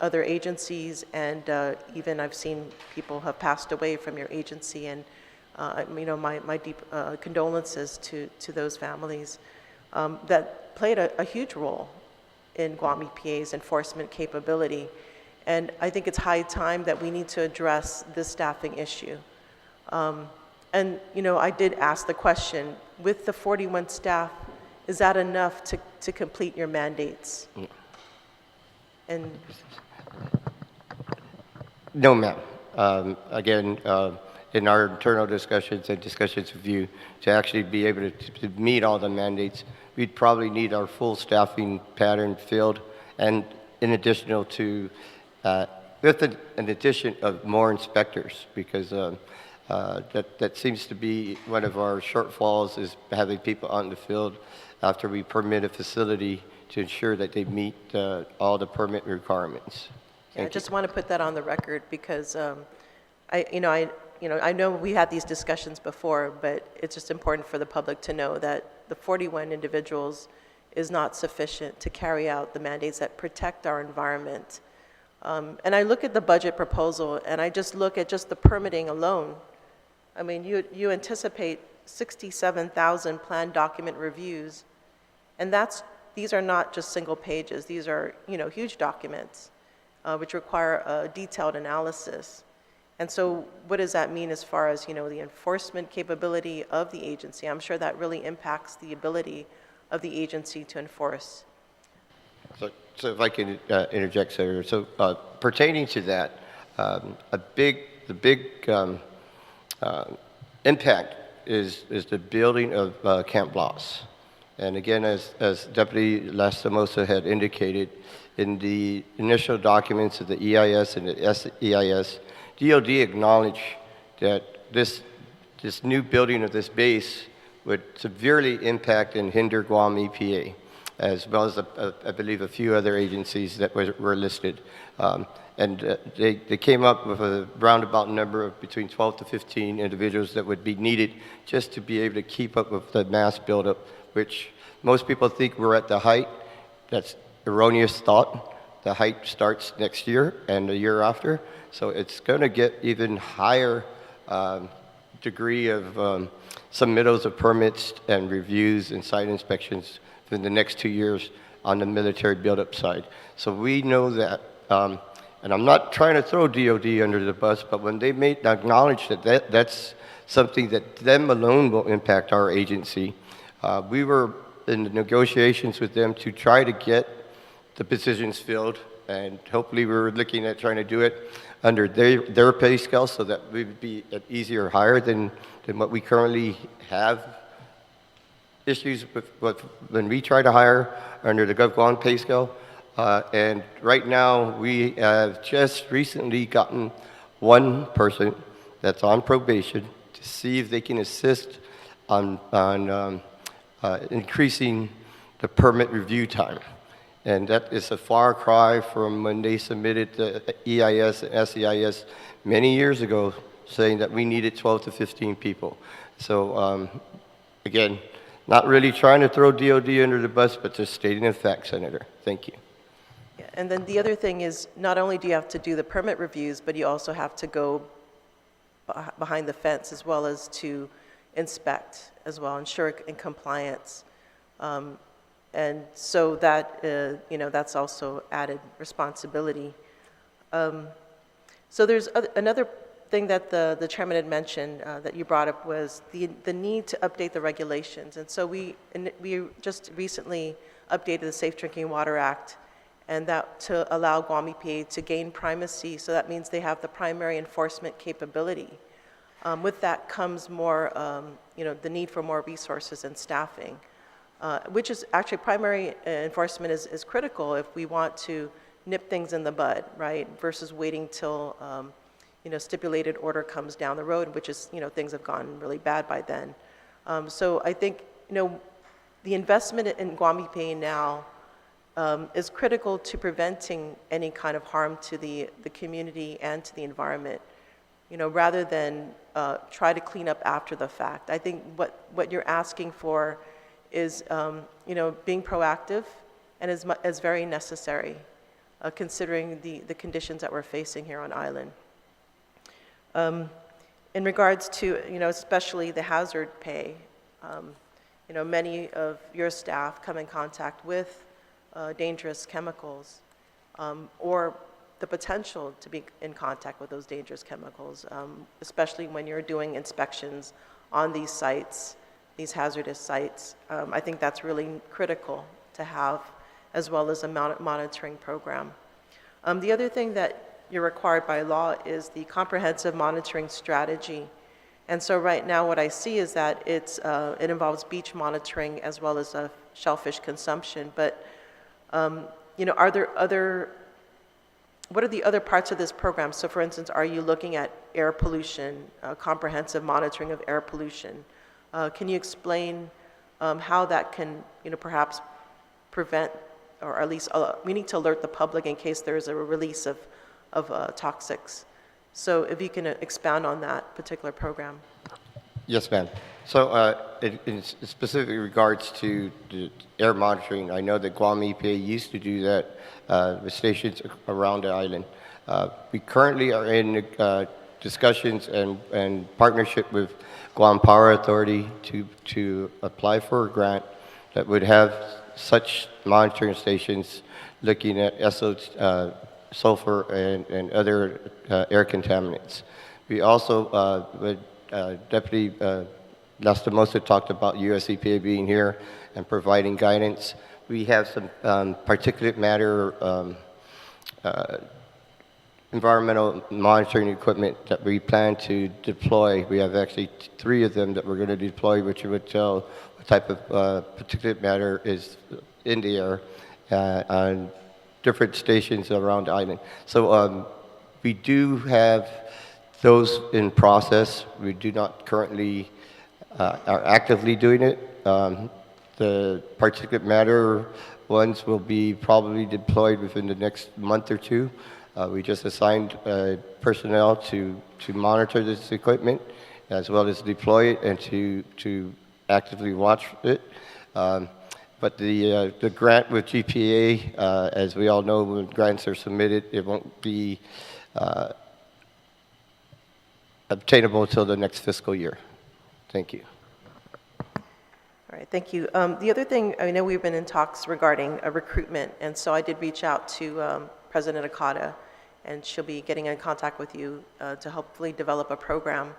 other agencies, and even I've seen people have passed away from your agency, and my deep condolences to those families that played a huge role in Guam EPA's enforcement capability. And I think it's high time that we need to address this staffing issue. And I did ask the question, with the 41 staff, is that enough to complete your mandates? And No, ma'am. Again, in our internal discussions and discussions with you, to actually be able to meet all the mandates, we'd probably need our full staffing pattern filled, and in addition to, with an addition of more inspectors, because that seems to be one of our shortfalls, is having people out in the field after we permit a facility to ensure that they meet all the permit requirements. I just want to put that on the record, because I know we had these discussions before, but it's just important for the public to know that the 41 individuals is not sufficient to carry out the mandates that protect our environment. And I look at the budget proposal, and I just look at just the permitting alone. I mean, you anticipate 67,000 planned document reviews, and these are not just single pages. These are huge documents, which require a detailed analysis. And so what does that mean as far as the enforcement capability of the agency? I'm sure that really impacts the ability of the agency to enforce. So if I can interject, Senator. So pertaining to that, the big impact is the building of Camp Bloss. And again, as Deputy Lastomosa had indicated, in the initial documents of the EIS and the SEIS, DOD acknowledged that this new building of this base would severely impact and hinder Guam EPA, as well as, I believe, a few other agencies that were listed. They came up with a roundabout number of between 12 to 15 individuals that would be needed just to be able to keep up with the mass buildup, which most people think we're at the height. That's erroneous thought. The height starts next year and the year after, so it's going to get even higher degree of submittals of permits and reviews and site inspections in the next 2 years on the military buildup side. So we know that, and I'm not trying to throw DOD under the bus, but when they acknowledge that that's something that them alone will impact our agency, we were in the negotiations with them to try to get the positions filled, and hopefully we were looking at trying to do it under their pay scale so that we would be at easier higher than what we currently have issues with when we try to hire under the GovGuam pay scale. And right now we have just recently gotten one person that's on probation to see if they can assist on increasing the permit review time. And that is a far cry from when they submitted the EIS and SEIS many years ago, saying that we needed 12 to 15 people. So again, not really trying to throw DOD under the bus, but just stating a fact, Senator. Thank you. Yeah, and then the other thing is, not only do you have to do the permit reviews, but you also have to go behind the fence as well as to inspect as well, ensure in compliance. And so that, that's also added responsibility. So there's another thing that the chairman had mentioned that you brought up was the need to update the regulations. And so we just recently updated the Safe Drinking Water Act, and that to allow Guam EPA to gain primacy. So that means they have the primary enforcement capability. With that comes more, the need for more resources and staffing. Which is actually primary enforcement is critical if we want to nip things in the bud, right? Versus waiting till, stipulated order comes down the road, which is, things have gone really bad by then. So I think, the investment in Guam EPA now is critical to preventing any kind of harm to the community and to the environment, rather than try to clean up after the fact. I think what you're asking for is being proactive and as very necessary, considering the conditions that we're facing here on island. In regards to especially the hazard pay, many of your staff come in contact with dangerous chemicals, or the potential to be in contact with those dangerous chemicals, especially when you're doing inspections on these sites, these hazardous sites. I think that's really critical to have, as well as a monitoring program. The other thing that you're required by law is the comprehensive monitoring strategy. And so right now what I see is that it involves beach monitoring as well as shellfish consumption. But what are the other parts of this program? So for instance, are you looking at air pollution, comprehensive monitoring of air pollution? Can you explain how that can, perhaps prevent, or at least we need to alert the public in case there is a release of toxics. So if you can expound on that particular program. Yes, ma'am. So in specific regards to the air monitoring, I know that Guam EPA used to do that with stations around the island. We currently are in discussions and partnership with Guam Power Authority to apply for a grant that would have such monitoring stations looking at sulfur and other air contaminants. We also, Deputy Lastomosa talked about US EPA being here and providing guidance. we have some particulate matter environmental monitoring equipment that we plan to deploy. We have actually 3 of them that we're going to deploy, which would tell what type of particulate matter is in the air on different stations around the island. So we do have those in process. We do not currently are actively doing it. The particulate matter ones will be probably deployed within the next month or 2. We just assigned personnel to monitor this equipment as well as deploy it and to actively watch it. But the grant with GPA, as we all know, when grants are submitted, it won't be obtainable until the next fiscal year. Thank you. All right, thank you. The other thing, I know we've been in talks regarding recruitment, and so I did reach out to President Okada, and she'll be getting in contact with you to hopefully develop a program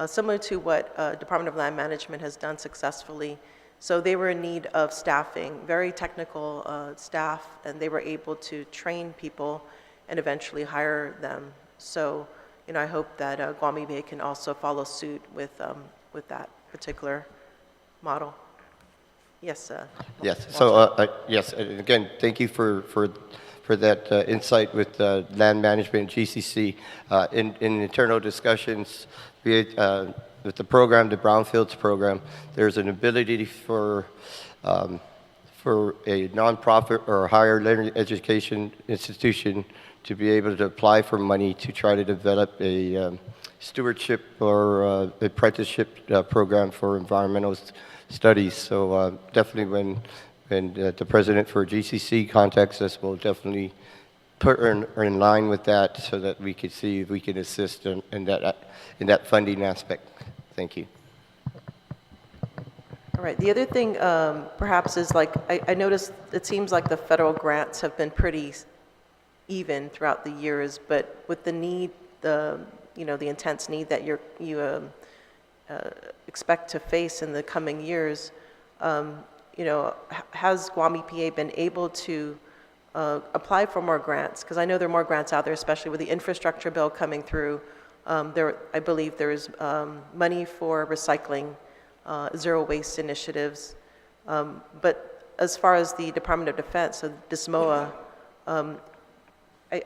similar to what Department of Land Management has done successfully. So they were in need of staffing, very technical staff, and they were able to train people and eventually hire them. So, you know, I hope that Guam EPA can also follow suit with that particular model. Yes. Yes. So yes, and again, thank you for that insight with land management and GCC. In internal discussions, with the program, the Brownfields program, there's an ability for a nonprofit or a higher learning education institution to be able to apply for money to try to develop a stewardship or apprenticeship program for environmental studies. So definitely when the president for GCC contacts us, we'll definitely put her in line with that so that we can see if we can assist in that funding aspect. Thank you. All right. The other thing perhaps is like, I noticed it seems like the federal grants have been pretty even throughout the years, but with the need, the intense need that you expect to face in the coming years, has Guam EPA been able to apply for more grants? Because I know there are more grants out there, especially with the infrastructure bill coming through. I believe there's money for recycling, zero waste initiatives. But as far as the Department of Defense, so DSMOA,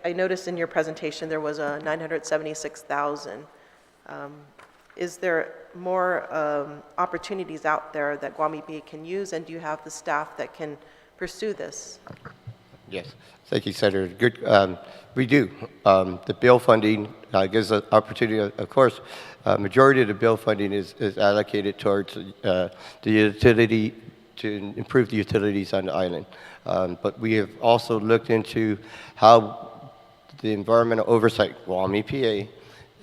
I noticed in your presentation there was a $976,000. Is there more opportunities out there that Guam EPA can use, and do you have the staff that can pursue this? Yes, thank you, Senator. Good. We do. The bill funding gives us opportunity. Of course, majority of the bill funding is allocated towards the utility to improve the utilities on the island. But we have also looked into how the environmental oversight, Guam EPA,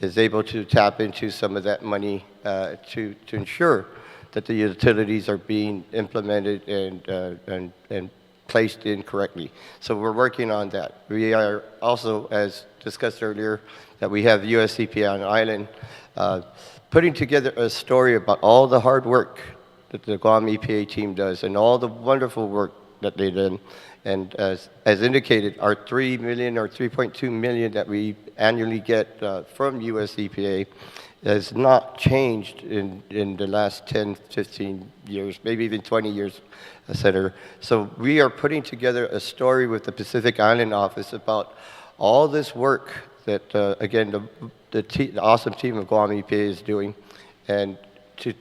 is able to tap into some of that money to ensure that the utilities are being implemented and placed in correctly. So we're working on that. We are also, as discussed earlier, that we have US EPA on the island, putting together a story about all the hard work that the Guam EPA team does and all the wonderful work that they did. And as indicated, our $3 million or $3.2 million that we annually get from US EPA has not changed in the last 10, 15 years, maybe even 20 years, Senator. So we are putting together a story with the Pacific Island office about all this work that, again, the awesome team of Guam EPA is doing, and to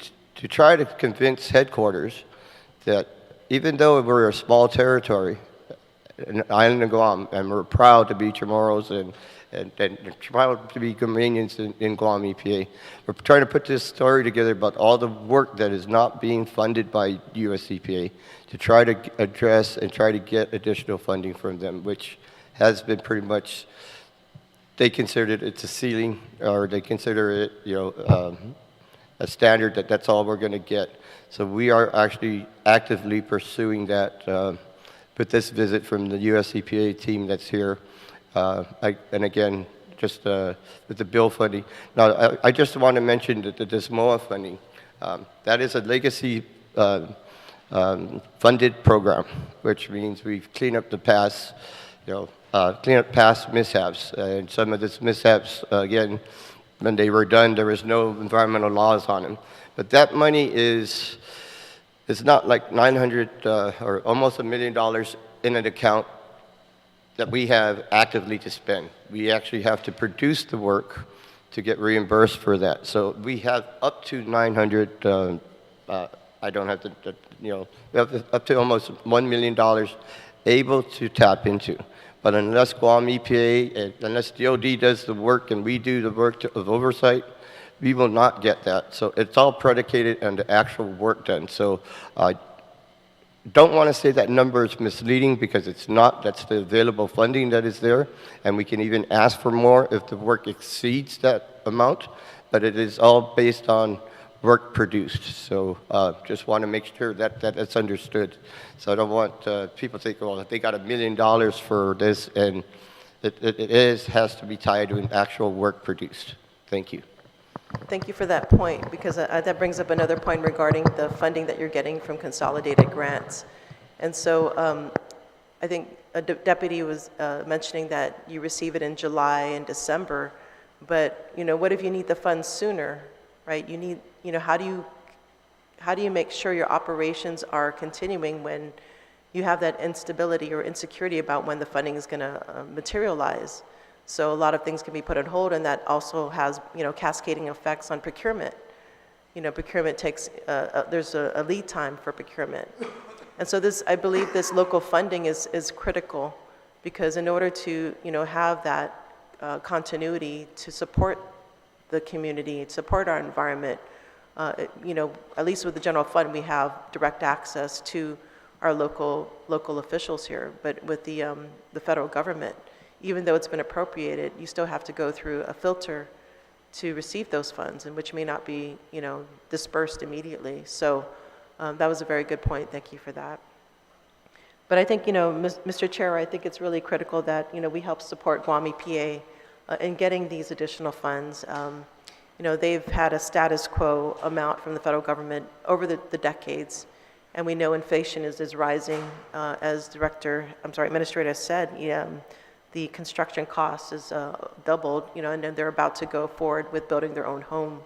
try to convince headquarters that even though we're a small territory, an island of Guam, and we're proud to be Chamorros and proud to be Guamanians in Guam EPA. We're trying to put this story together about all the work that is not being funded by US EPA to try to address and try to get additional funding from them, which has been pretty much, they consider it's a ceiling, or they consider it, a standard that's all we're going to get. So we are actually actively pursuing that with this visit from the US EPA team that's here. And again, just with the bill funding. Now, I just want to mention that the DSMOA funding, that is a legacy funded program, which means we've cleaned up the past, clean up past mishaps. And some of these mishaps, again, when they were done, there was no environmental laws on them. But that money is not like 900 or almost $1 million in an account that we have actively to spend. We actually have to produce the work to get reimbursed for that. So we have up to 900, I don't have to, we have up to almost $1 million able to tap into. But unless Guam EPA, unless DOD does the work and we do the work of oversight, we will not get that. So it's all predicated on the actual work done. So don't want to say that number is misleading because it's not. That's the available funding that is there. And we can even ask for more if the work exceeds that amount. But it is all based on work produced. So just want to make sure that that's understood. So I don't want people to think, well, they got $1 million for this, and it has to be tied to an actual work produced. Thank you. Thank you for that point, because that brings up another point regarding the funding that you're getting from consolidated grants. And so I think a deputy was mentioning that you receive it in July and December, but what if you need the funds sooner, right? You need, how do you make sure your operations are continuing when you have that instability or insecurity about when the funding is going to materialize? So a lot of things can be put on hold, and that also has, cascading effects on procurement. Procurement takes, there's a lead time for procurement. And so I believe this local funding is critical, because in order to, have that continuity to support the community, support our environment, at least with the general fund, we have direct access to our local officials here. But with the federal government, even though it's been appropriated, you still have to go through a filter to receive those funds, and which may not be, dispersed immediately. So that was a very good point. Thank you for that. But I think, Mr. Chair, I think it's really critical that, we help support Guam EPA in getting these additional funds. They've had a status quo amount from the federal government over the decades, and we know inflation is rising. As Administrator said, the construction cost is doubled, and then they're about to go forward with building their own home.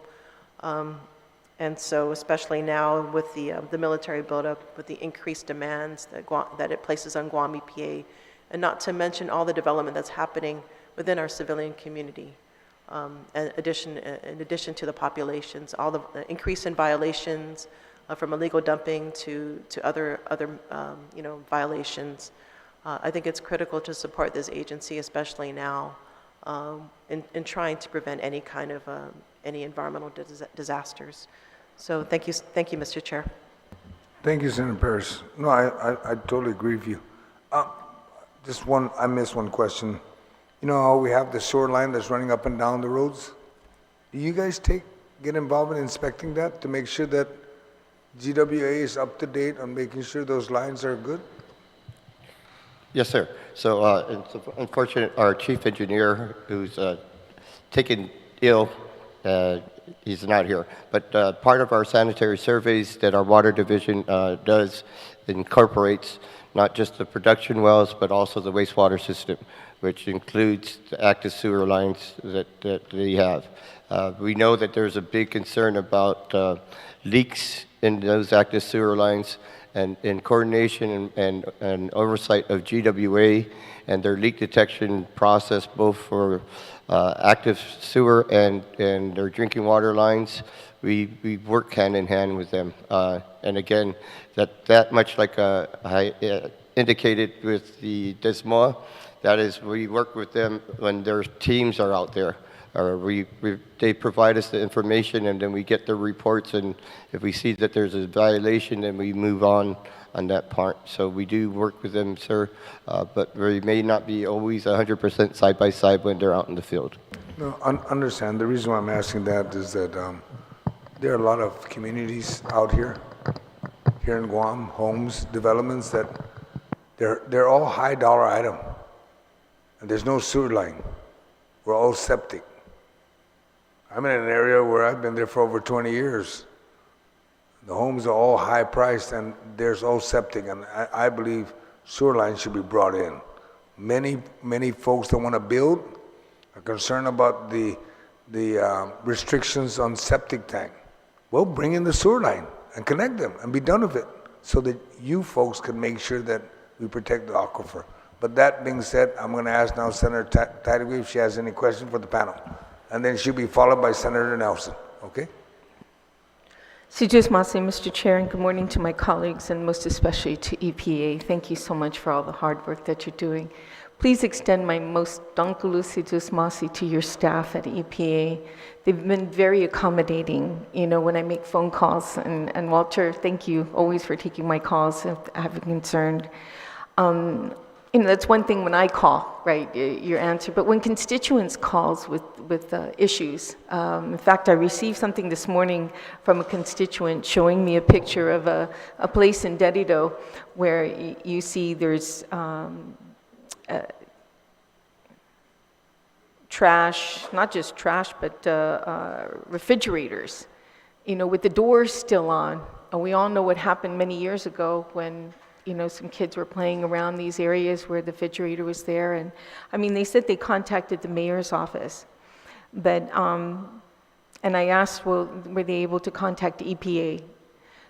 And so especially now with the military buildup, with the increased demands that it places on Guam EPA, and not to mention all the development that's happening within our civilian community. In addition to the populations, all the increase in violations from illegal dumping to other violations. I think it's critical to support this agency, especially now, in trying to prevent any kind of any environmental disasters. So thank you, Mr. Chair. Thank you, Senator Paris. No, I totally agree with you. I missed one question. You know how we have the sewer line that's running up and down the roads? Do you guys get involved in inspecting that to make sure that GWA is up to date on making sure those lines are good? Yes, sir. So it's unfortunate our chief engineer, who's taken ill, he's not here. But part of our sanitary surveys that our water division does incorporates not just the production wells, but also the wastewater system, which includes the active sewer lines that they have. We know that there's a big concern about leaks in those active sewer lines, and in coordination and oversight of GWA and their leak detection process, both for active sewer and their drinking water lines, we work hand in hand with them. And again, that much like I indicated with the DESMOA, that is, we work with them when their teams are out there. They provide us the information, and then we get the reports, and if we see that there's a violation, then we move on that part. So we do work with them, sir, but we may not be always 100% side by side when they're out in the field. No, understand. The reason why I'm asking that is that there are a lot of communities out here in Guam, homes, developments that they're all high dollar item, and there's no sewer line. We're all septic. I'm in an area where I've been there for over 20 years. The homes are all high priced and there's all septic, and I believe sewer lines should be brought in. Many folks that want to build are concerned about the restrictions on septic tank. Well, bring in the sewer line and connect them and be done with it so that you folks can make sure that we protect the aquifer. But that being said, I'm going to ask now Senator Tidigui if she has any questions for the panel. And then she'll be followed by Senator Nelson, okay? Sijus Masi, Mr. Chair, and good morning to my colleagues and most especially to EPA. Thank you so much for all the hard work that you're doing. Please extend my most dankulu Sijus Masi to your staff at EPA. They've been very accommodating, when I make phone calls. And Walter, thank you always for taking my calls if I have a concern. That's one thing when I call, right, your answer. But when constituents calls with issues, in fact, I received something this morning from a constituent showing me a picture of a place in Dedido where you see there's trash, not just trash, but refrigerators, with the doors still on. And we all know what happened many years ago when some kids were playing around these areas where the refrigerator was there. And they said they contacted the mayor's office. But, and I asked, well, were they able to contact EPA?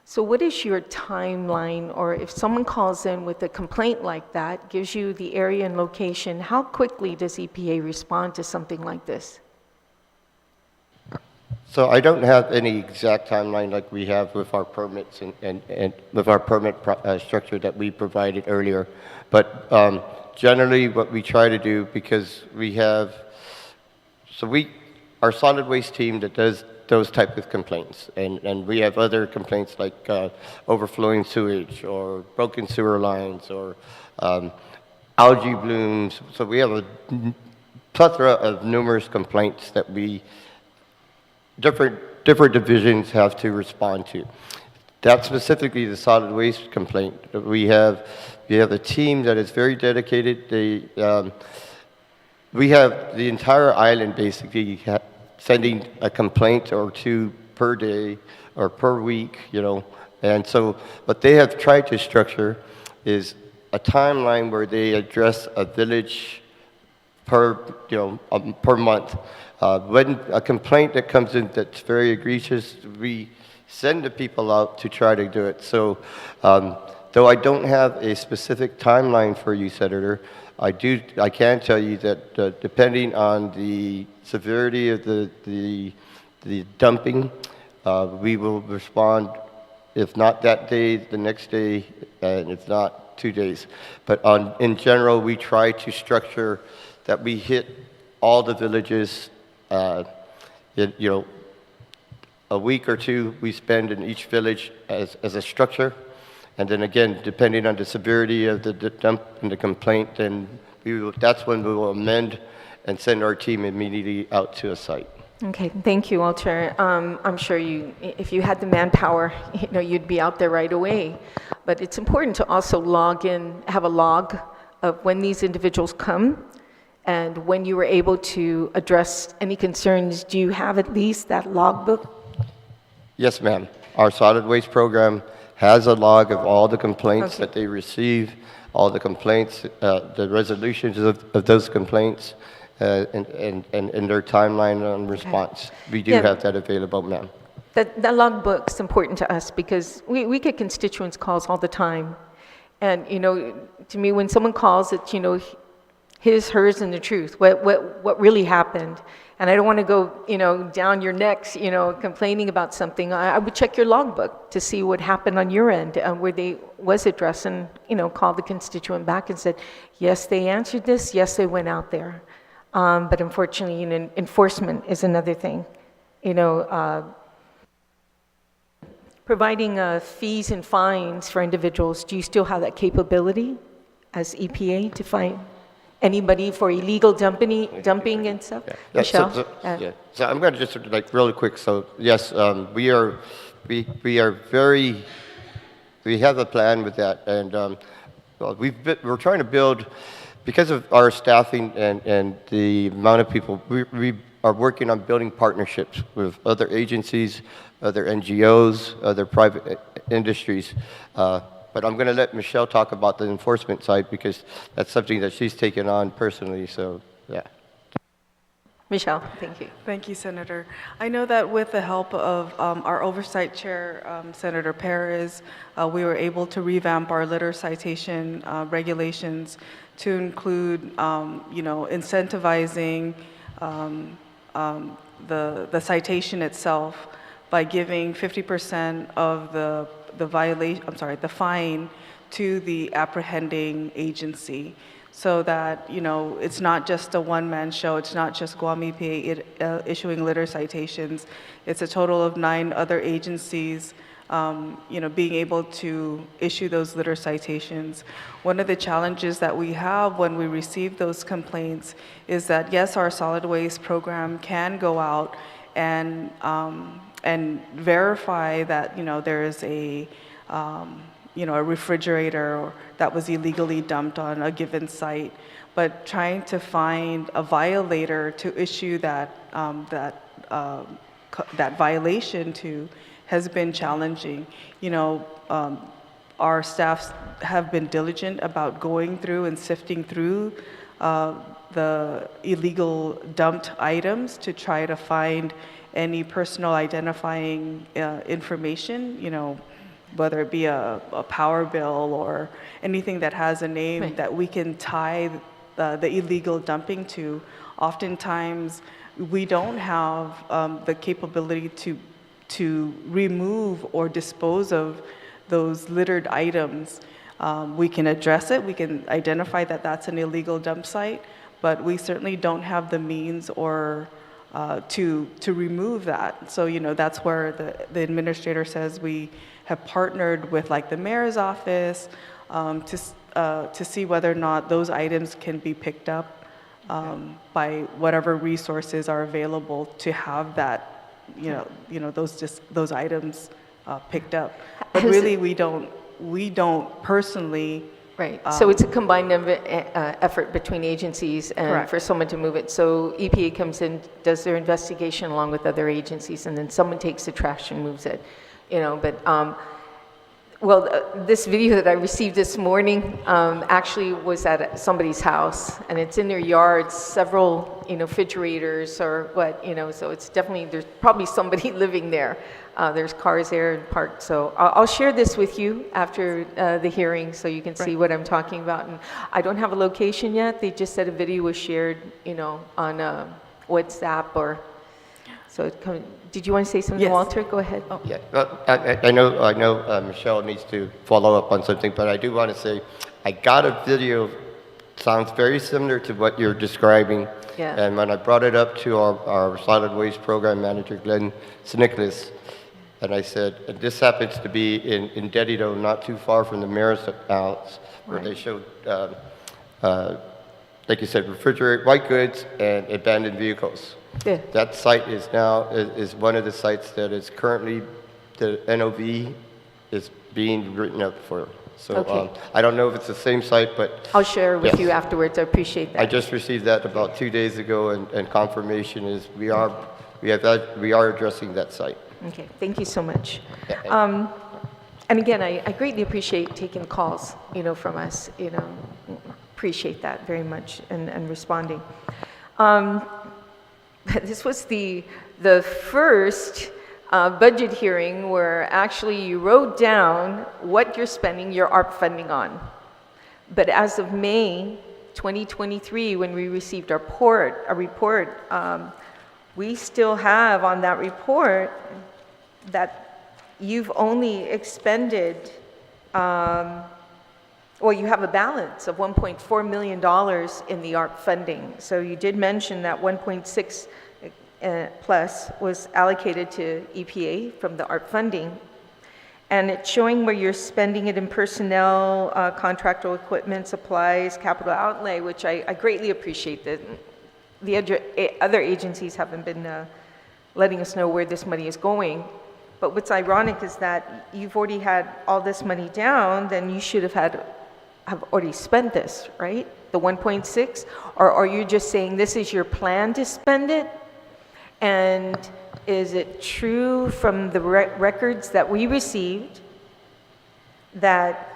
So what is your timeline, or if someone calls in with a complaint like that, gives you the area and location, how quickly does EPA respond to something like this? So I don't have any exact timeline like we have with our permits and with our permit structure that we provided earlier. But generally what we try to do, because we have, our solid waste team that does those type of complaints, and we have other complaints like overflowing sewage or broken sewer lines or algae blooms. So we have a plethora of numerous complaints that we different divisions have to respond to. That's specifically the solid waste complaint. We have a team that is very dedicated. We have the entire island basically sending a complaint or two per day or per week, And so what they have tried to structure is a timeline where they address a village per month. When a complaint that comes in that's very egregious, we send the people out to try to do it. So, though I don't have a specific timeline for you, Senator, I can tell you that depending on the severity of the dumping, we will respond, if not that day, the next day, and if not 2 days. But in general, we try to structure that we hit all the villages. A week or two we spend in each village as a structure, and then again, depending on the severity of the dump and the complaint, then that's when we will amend and send our team immediately out to a site. Okay, thank you, Walter. I'm sure if you had the manpower, you'd be out there right away. But it's important to also have a log of when these individuals come, and when you were able to address any concerns. Do you have at least that logbook? Yes, ma'am. Our solid waste program has a log of all the complaints that they receive, all the complaints, the resolutions of those complaints, and their timeline on response. We do have that available, ma'am. That logbook's important to us because we get constituents calls all the time. And, to me, when someone calls, it's, his, hers, and the truth, what really happened. And I don't want to go, down your necks, complaining about something. I would check your logbook to see what happened on your end, where they was addressed, and, call the constituent back and said, yes, they answered this, yes, they went out there. But unfortunately, enforcement is another thing. Providing fees and fines for individuals, do you still have that capability as EPA to find anybody for illegal dumping and stuff? Yeah. Michelle? So I'm going to just really quick. So yes, we have a plan with that, and we're trying to build, because of our staffing and the amount of people, we are working on building partnerships with other agencies, other NGOs, other private industries. But I'm going to let Michelle talk about the enforcement side because that's something that she's taken on personally. So, yeah. Michelle, thank you. Thank you, Senator. I know that with the help of our Oversight Chair, Senator Perez, we were able to revamp our litter citation regulations to include, incentivizing the citation itself by giving 50% of the fine to the apprehending agency, so that, it's not just a one-man show, it's not just Guam EPA issuing litter citations, it's a total of 9 other agencies, being able to issue those litter citations. One of the challenges that we have when we receive those complaints is that, yes, our solid waste program can go out and verify that, there is a refrigerator that was illegally dumped on a given site, but trying to find a violator to issue that violation to has been challenging. Our staffs have been diligent about going through and sifting through the illegal dumped items to try to find any personal identifying information, whether it be a power bill or anything that has a name Right. that we can tie the illegal dumping to. Oftentimes, we don't have the capability to remove or dispose of those littered items. We can address it, we can identify that that's an illegal dump site, but we certainly don't have the means or to remove that. So, that's where the administrator says we have partnered with like the mayor's office to see whether or not those items can be picked up by whatever resources are available to have that, those items picked up. But Has really, we don't personally. Right, so it's a combined effort between agencies and Correct. for someone to move it. So EPA comes in, does their investigation along with other agencies, and then someone takes the trash and moves it, this video that I received this morning actually was at somebody's house, and it's in their yard, several, refrigerators or what, so it's definitely, there's probably somebody living there. There's cars there and parked, so I'll share this with you after the hearing so you can see what I'm talking about. And I don't have a location yet, they just said a video was shared, on WhatsApp or, so did you want to say something, Yes. Walter? Go ahead. Oh. Yeah, I know Michelle needs to follow up on something, but I do want to say I got a video, sounds very similar to what you're describing. Yeah. And when I brought it up to our solid waste program manager, Glenn Snicklis, and I said, this happens to be in Dedido, not too far from the mayor's house, where Right. they showed, like you said, refrigerated white goods and abandoned vehicles. Yeah. That site is now is one of the sites that is currently the NOV is being written up for. So Okay. I don't know if it's the same site, but I'll share with Yes. you afterwards. I appreciate that. I just received that about 2 days ago, and confirmation is we are addressing that site. Okay, thank you so much. And again, I greatly appreciate taking calls, from us, appreciate that very much and responding. This was the first budget hearing where actually you wrote down what you're spending your ARP funding on. But as of May 2023, when we received our report, we still have on that report that you've only expended, you have a balance of $1.4 million in the ARP funding. So you did mention that 1.6 plus was allocated to EPA from the ARP funding. And it's showing where you're spending it in personnel, contractual equipment, supplies, capital outlay, which I greatly appreciate. That the other agencies haven't been letting us know where this money is going. But what's ironic is that you've already had all this money down, then you should have already spent this, right? The 1.6? Or are you just saying this is your plan to spend it? And is it true from the records that we received that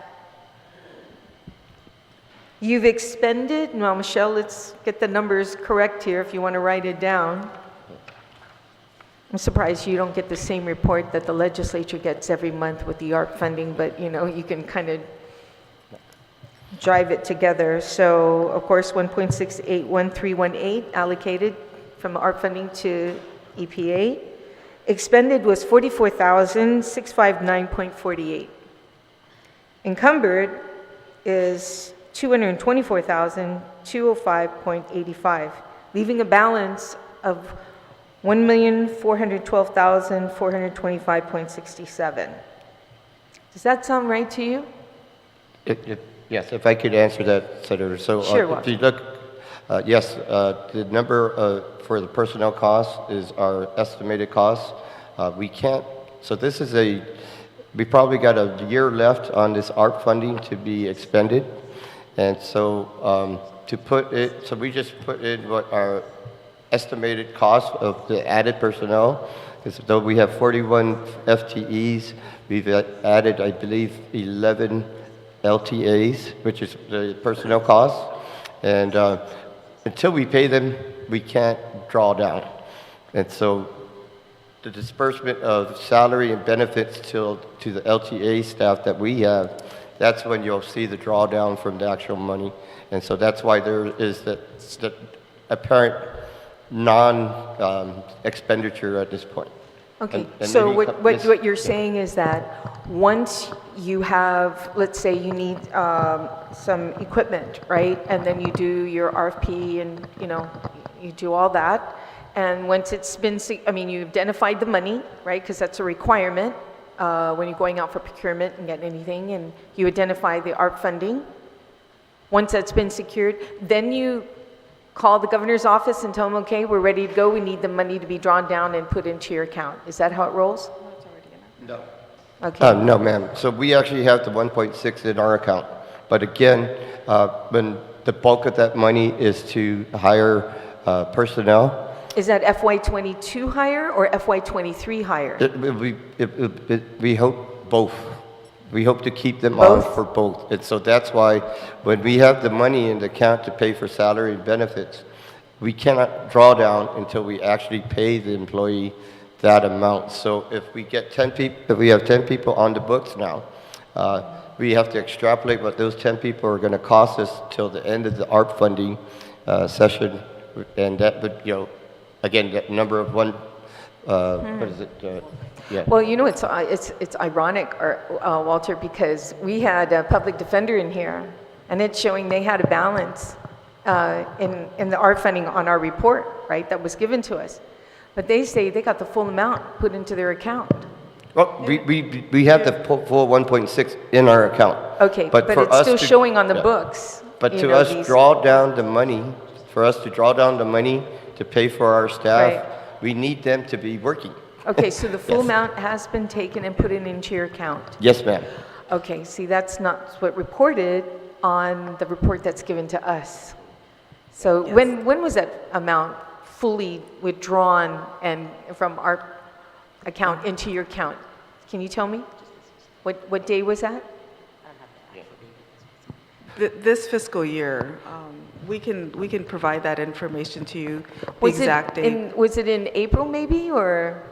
you've expended, now Michelle, let's get the numbers correct here if you want to write it down. I'm surprised you don't get the same report that the legislature gets every month with the ARP funding, but you know, you can kind of drive it together. So of course, 1.681318 allocated from ARP funding to EPA. Expended was 44,659.48. Encumbered is 224,205.85, leaving a balance of 1,412,425.67. Does that sound right to you? Yes, if I could answer that, Senator. So Sure, if you look, yes, the number for the personnel cost is our estimated cost. We can't, so this is we probably got a year left on this ARP funding to be expended. And so to put it, so we just put in what our estimated cost of the added personnel is. Though we have 41 FTEs, we've added, I believe, 11 LTAs, which is the personnel cost. And until we pay them, we can't draw down. And so the disbursement of salary and benefits to the LTA staff that we have, that's when you'll see the drawdown from the actual money. And so that's why there is the apparent non-expenditure at this point. Okay, And so maybe what you're saying is that once you have, let's say you need some equipment, right? And then you do your RFP and, you know, you do all that. And once it's been, I mean, you identified the money, right? Because that's a requirement when you're going out for procurement and getting anything, and you identify the ARP funding. Once that's been secured, then you call the governor's office and tell them, okay, we're ready to go. We need the money to be drawn down and put into your account. Is that how it rolls? No. Okay. No, ma'am. So we actually have the 1.6 in our account. But again, when the bulk of that money is to hire personnel. Is that FY22 hire or FY23 hire? We hope both. We hope to keep them Both? on for both. And so that's why when we have the money in the account to pay for salary and benefits, we cannot draw down until we actually pay the employee that amount. So if we get 10 people, if we have 10 people on the books now, we have to extrapolate what those 10 people are going to cost us till the end of the ARP funding session, and that would, you know, again, that number of what is it? Yeah. Well, you know, it's ironic, Walter, because we had a public defender in here, and it's showing they had a balance in the ARP funding on our report, right, that was given to us. But they say they got the full amount put into their account. Well, we have the full 1.6 in our account. Okay, but for it's us still to- showing on the yeah. books. But you to know, us these- draw down the money, for us to draw down the money to pay for our staff, Right. we need them to be working. Okay, so the full Yes. amount has been taken and put into your account. Yes, ma'am. Okay, see, that's not what reported on the report that's given to us. So when was that amount fully withdrawn and from our account into your account? Can you tell me? What day was that? This fiscal year, we can provide that information to you, the Was exact date. Was it in April maybe, or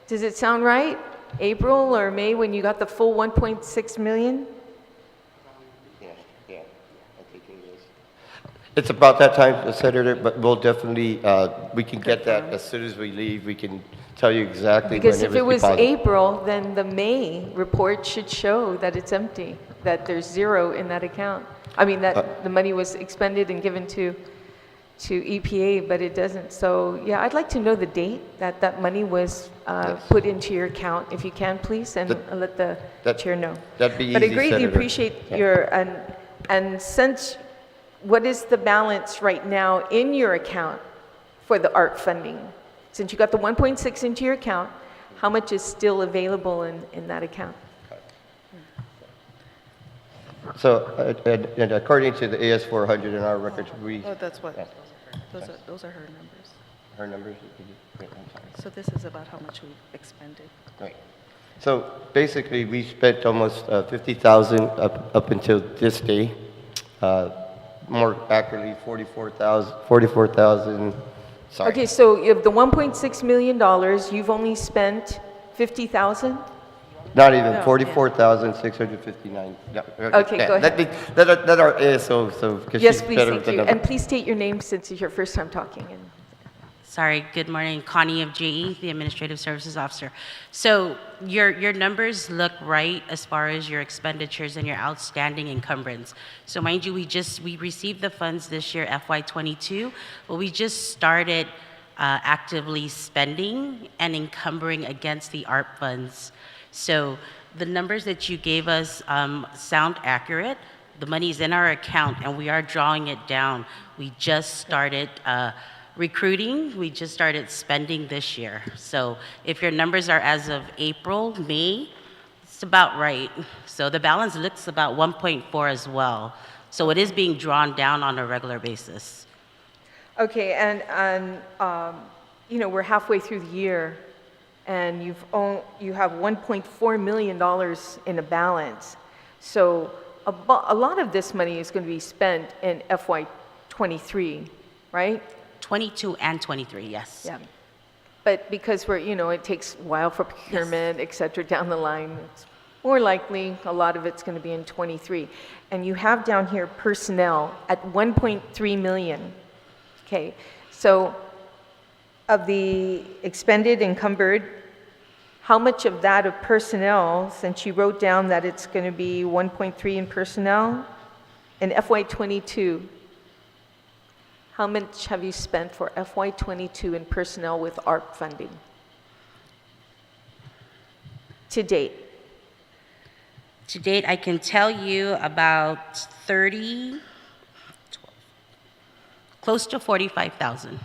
does it sound right? April or May when you got the full 1.6 million? Yeah, I think it is. It's about that time, Senator, but we'll definitely, we can get that as soon as we leave. We can tell you exactly when Because if it was deposited. April, then the May report should show that it's empty, that there's zero in that account. I mean, that the money was expended and given to EPA, but it doesn't. So, yeah, I'd like to know the date that that money was Yes. put into your account, if you can, please, and let the chair know. That'd be But I easy, greatly Senator. appreciate Yeah. and since, what is the balance right now in your account for the ARP funding? Since you got the 1.6 into your account, how much is still available in that account? So, and according to the AS 400 in our records, we, Oh, that's what, those are her numbers. Her numbers? I'm sorry. So this is about how much we've expended. Right. So basically, we spent almost 50,000 up until this day. More accurately, 44,000. Sorry. Okay, so you have the $1.6 million, you've only spent 50,000? Not even, No, 44,659. Yeah, Okay, go ahead. Let our ASO, because Yes, she's please, better thank with the you. number. And please state your name since it's your first time talking. Sorry, good morning. Connie of GE, the Administrative Services Officer. So your numbers look right as far as your expenditures and your outstanding encumbrance. So mind you, we received the funds this year, FY22, but we just started actively spending and encumbering against the ARP funds. So the numbers that you gave us sound accurate. The money's in our account and we are drawing it down. We just started recruiting, we just started spending this year. So if your numbers are as of April, May, it's about right. So the balance looks about 1.4 as well. So it is being drawn down on a regular basis. Okay, and you know, we're halfway through the year, and you have $1.4 million in a balance. So a lot of this money is going to be spent in FY23, right? 22 and 23, yes. Yeah. But because you know, it takes a while for procurement, et cetera, down the line, it's more likely a lot of it's going to be in 23. And you have down here personnel at 1.3 million. Okay, so of the expended, encumbered, how much of that of personnel, since you wrote down that it's going to be 1.3 in personnel, in FY22, how much have you spent for FY22 in personnel with ARP funding to date? To date, I can tell you about 30, 12, close to 45,000.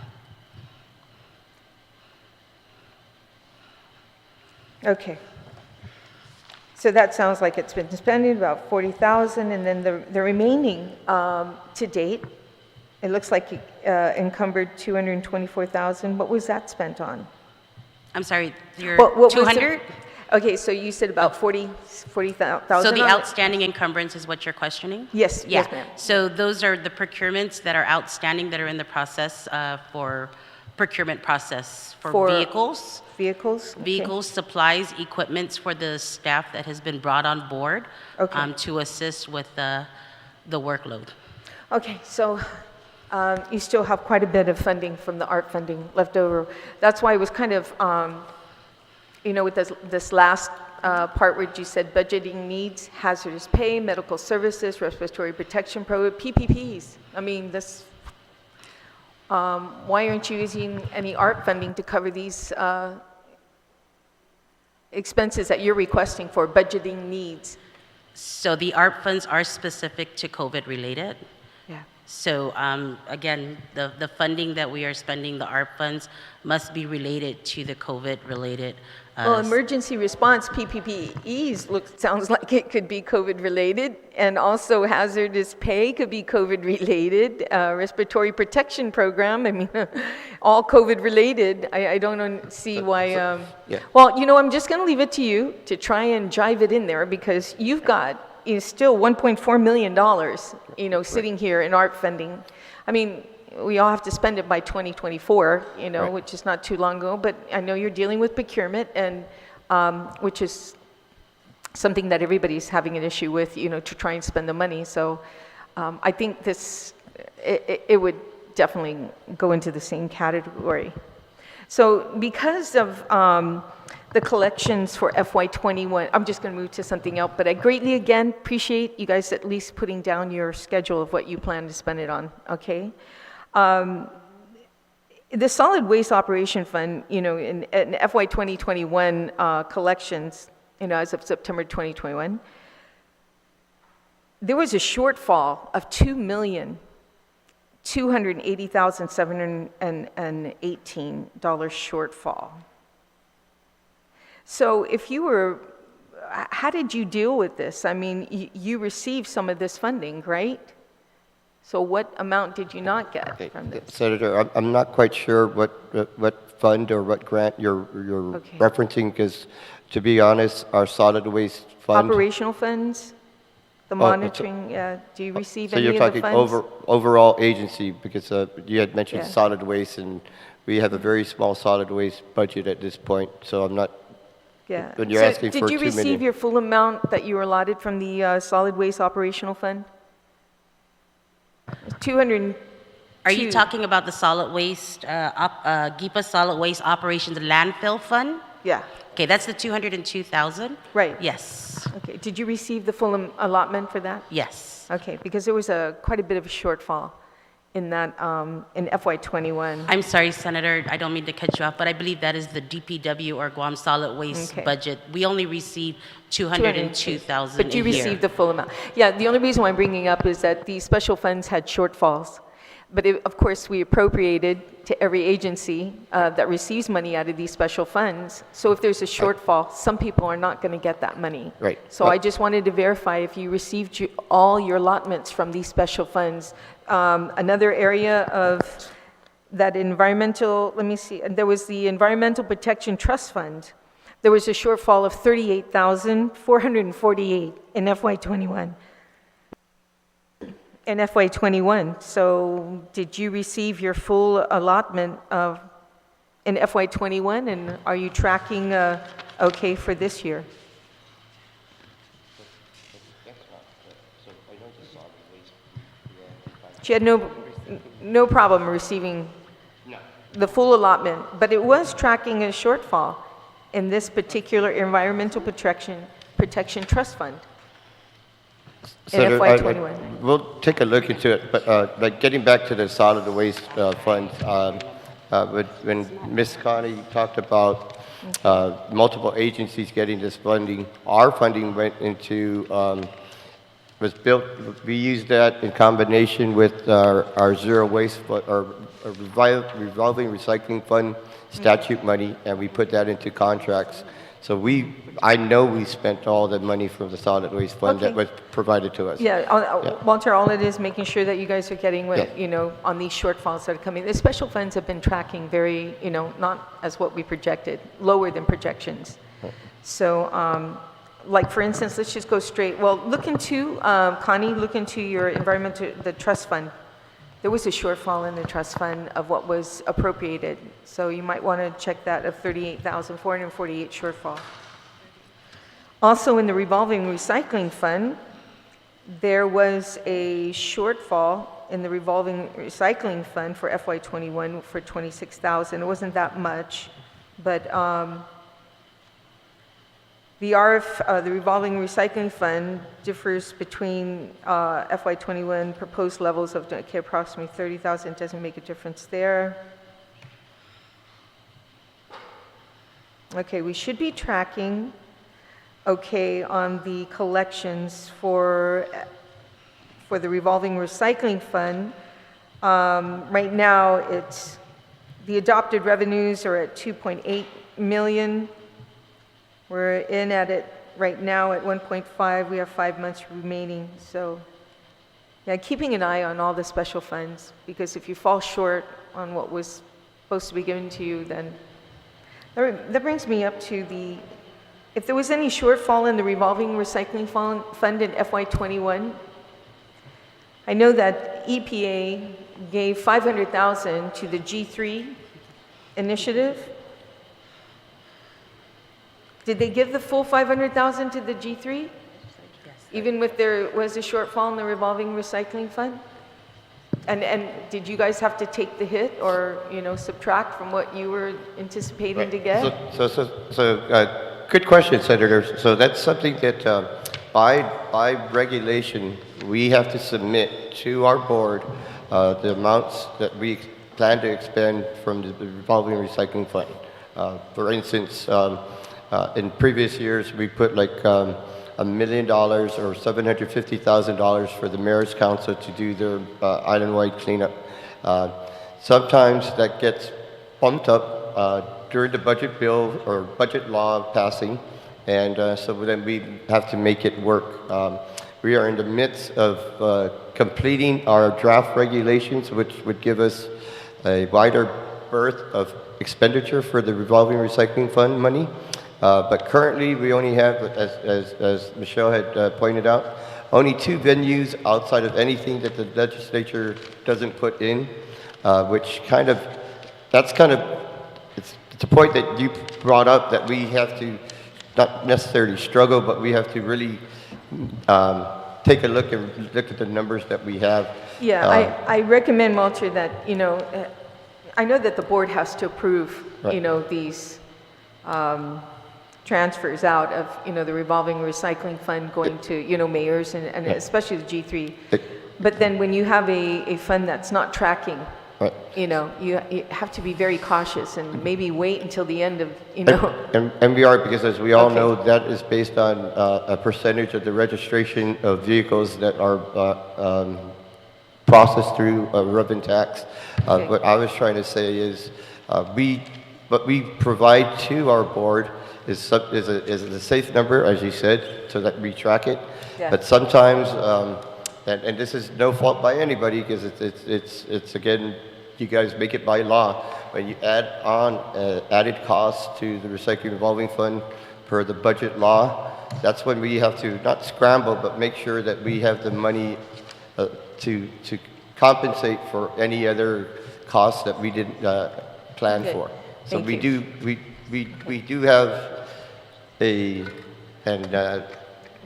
Okay. So that sounds like it's been spending about 40,000, and then the remaining to date, it looks like you encumbered 224,000. What was that spent on? I'm sorry, you're What was the- 200? Okay, so you said about 40,000. So the on it? outstanding encumbrance is what you're questioning? Yes, Yeah. yes, ma'am. So those are the procurements that are outstanding that are in the process for procurement process for vehicles. Vehicles? Okay. Vehicles, supplies, equipments for the staff that has been brought on board Okay. to assist with the workload. Okay, so you still have quite a bit of funding from the ARP funding left over. That's why it was kind of, you know, with this last part where you said budgeting needs, hazardous pay, medical services, respiratory protection program, PPPs. I mean, this, why aren't you using any ARP funding to cover these expenses that you're requesting for budgeting needs? So the ARP funds are specific to COVID related. Yeah. So again, the funding that we are spending, the ARP funds, must be related to the COVID related. Well, emergency response, PPPEs, sounds like it could be COVID-related, and also hazardous pay could be COVID-related, respiratory protection program, I mean, all COVID-related. I don't see why, yeah. Well, you know, I'm just going to leave it to you to try and jive it in there, because you've got still $1.4 million, you know, sitting here in ARP funding. I mean, we all have to spend it by 2024, you know, Right. which is not too long ago, but I know you're dealing with procurement, and which is something that everybody's having an issue with, you know, to try and spend the money. So I think it would definitely go into the same category. So because of the collections for FY21, I'm just going to move to something else, but I greatly, again, appreciate you guys at least putting down your schedule of what you plan to spend it on, okay? The Solid Waste Operation Fund, you know, in FY 2021 collections, you know, as of September 2021, there was a shortfall of $2,280,718 shortfall. So if you were, how did you deal with this? I mean, you received some of this funding, right? So what amount did you not get Okay, from this? Senator, I'm not quite sure what fund or what grant you're Okay. referencing, because to be honest, our solid waste fund. Operational funds? The Oh, it's a- monitoring, do you receive So any you're of the talking funds? overall agency, because you had mentioned Yeah. solid waste, and we have a very small solid waste budget at this point, so I'm not, Yeah. when you're So asking for did you 2 receive million. your full amount that you were allotted from the solid waste operational fund? 202. Are you talking about the solid waste, GEPA solid waste operations landfill fund? Yeah, Okay, that's the 202,000? right. Yes, Okay, did you receive the full allotment for that? yes. Okay, because there was quite a bit of a shortfall in that, in FY21. I'm sorry, Senator, I don't mean to cut you off, but I believe that is the DPW or Guam Solid Waste Okay. budget. We only received 202,000 But you a year. received the full amount. Yeah, the only reason why I'm bringing up is that these special funds had shortfalls. But of course, we appropriated to every agency that receives money out of these special funds. So if there's a shortfall, some people are not going to get that money. Right. So I just wanted to verify if you received all your allotments from these special funds. Another area of that environmental, let me see, and there was the Environmental Protection Trust Fund. There was a shortfall of $38,448 in FY21. In FY21, so did you receive your full allotment in FY21, and are you tracking okay for this year? She had no problem receiving the full allotment, but it was tracking a shortfall in this particular Environmental Protection Trust Fund. In Senator, FY21. we'll take a look into it, but like getting back to the solid waste fund, when Ms. Connie talked about multiple agencies getting this funding, our funding went into, was built, we used that in combination with our zero waste, our revolving recycling fund statute money, and we put that into contracts. So I know we spent all the money from the solid waste fund that Okay. was provided to us. Yeah, Walter, all it is making sure that you guys are getting what, Yeah. on these shortfalls that are coming. The special funds have been tracking very, not as what we projected, lower than projections. So, like for instance, let's just go straight, well, look into, Connie, look into your the trust fund. There was a shortfall in the trust fund of what was appropriated. So you might want to check that of 38,448 shortfall. Also in the revolving recycling fund, there was a shortfall in the revolving recycling fund for FY21 for 26,000. It wasn't that much, but the revolving recycling fund differs between FY21 proposed levels of approximately 30,000. Doesn't make a difference there. Okay, we should be tracking okay on the collections for the revolving recycling fund. Right now, the adopted revenues are at 2.8 million. We're in at it right now at 1.5. We have 5 months remaining. So, yeah, keeping an eye on all the special funds, because if you fall short on what was supposed to be given to you, then that brings me up to if there was any shortfall in the revolving recycling fund in FY21, I know that EPA gave $500,000 to the G3 initiative. Did they give the full $500,000 to the G3? Even if there was a shortfall in the revolving recycling fund? And did you guys have to take the hit or, subtract from what you were anticipating to get? Good question, Senator. So that's something that by regulation, we have to submit to our board the amounts that we plan to expend from the revolving recycling fund. For instance, in previous years, we put like $1 million or $750,000 for the Mayor's Council to do their island-wide cleanup. Sometimes that gets bumped up during the budget bill or budget law passing, and so then we have to make it work. we are in the midst of completing our draft regulations, which would give us a wider berth of expenditure for the revolving recycling fund money. But currently, we only have, as Michelle had pointed out, only 2 venues outside of anything that the legislature doesn't put in, which it's a point that you brought up, that we have to not necessarily struggle, but we have to really take a look at the numbers that we have. Yeah, I recommend, Walter, that, I know that the board has to approve, Right. these transfers out of, the revolving recycling fund going to, mayors and especially the G3. But then when you have a fund that's not tracking, Right. you have to be very cautious and maybe wait until the end of, And we are, because as we all Okay. know, that is based on a percentage of the registration of vehicles that are processed through a revenue tax. Okay. What I was trying to say is, what we provide to our board is a safe number, as you said, so that we track it. Yeah. But sometimes, and this is no fault by anybody, because it's again, you guys make it by law. When you add on added costs to the recycling revolving fund per the budget law, that's when we have to not scramble, but make sure that we have the money to compensate for any other costs that we didn't plan Okay. for. So Thank we you. do have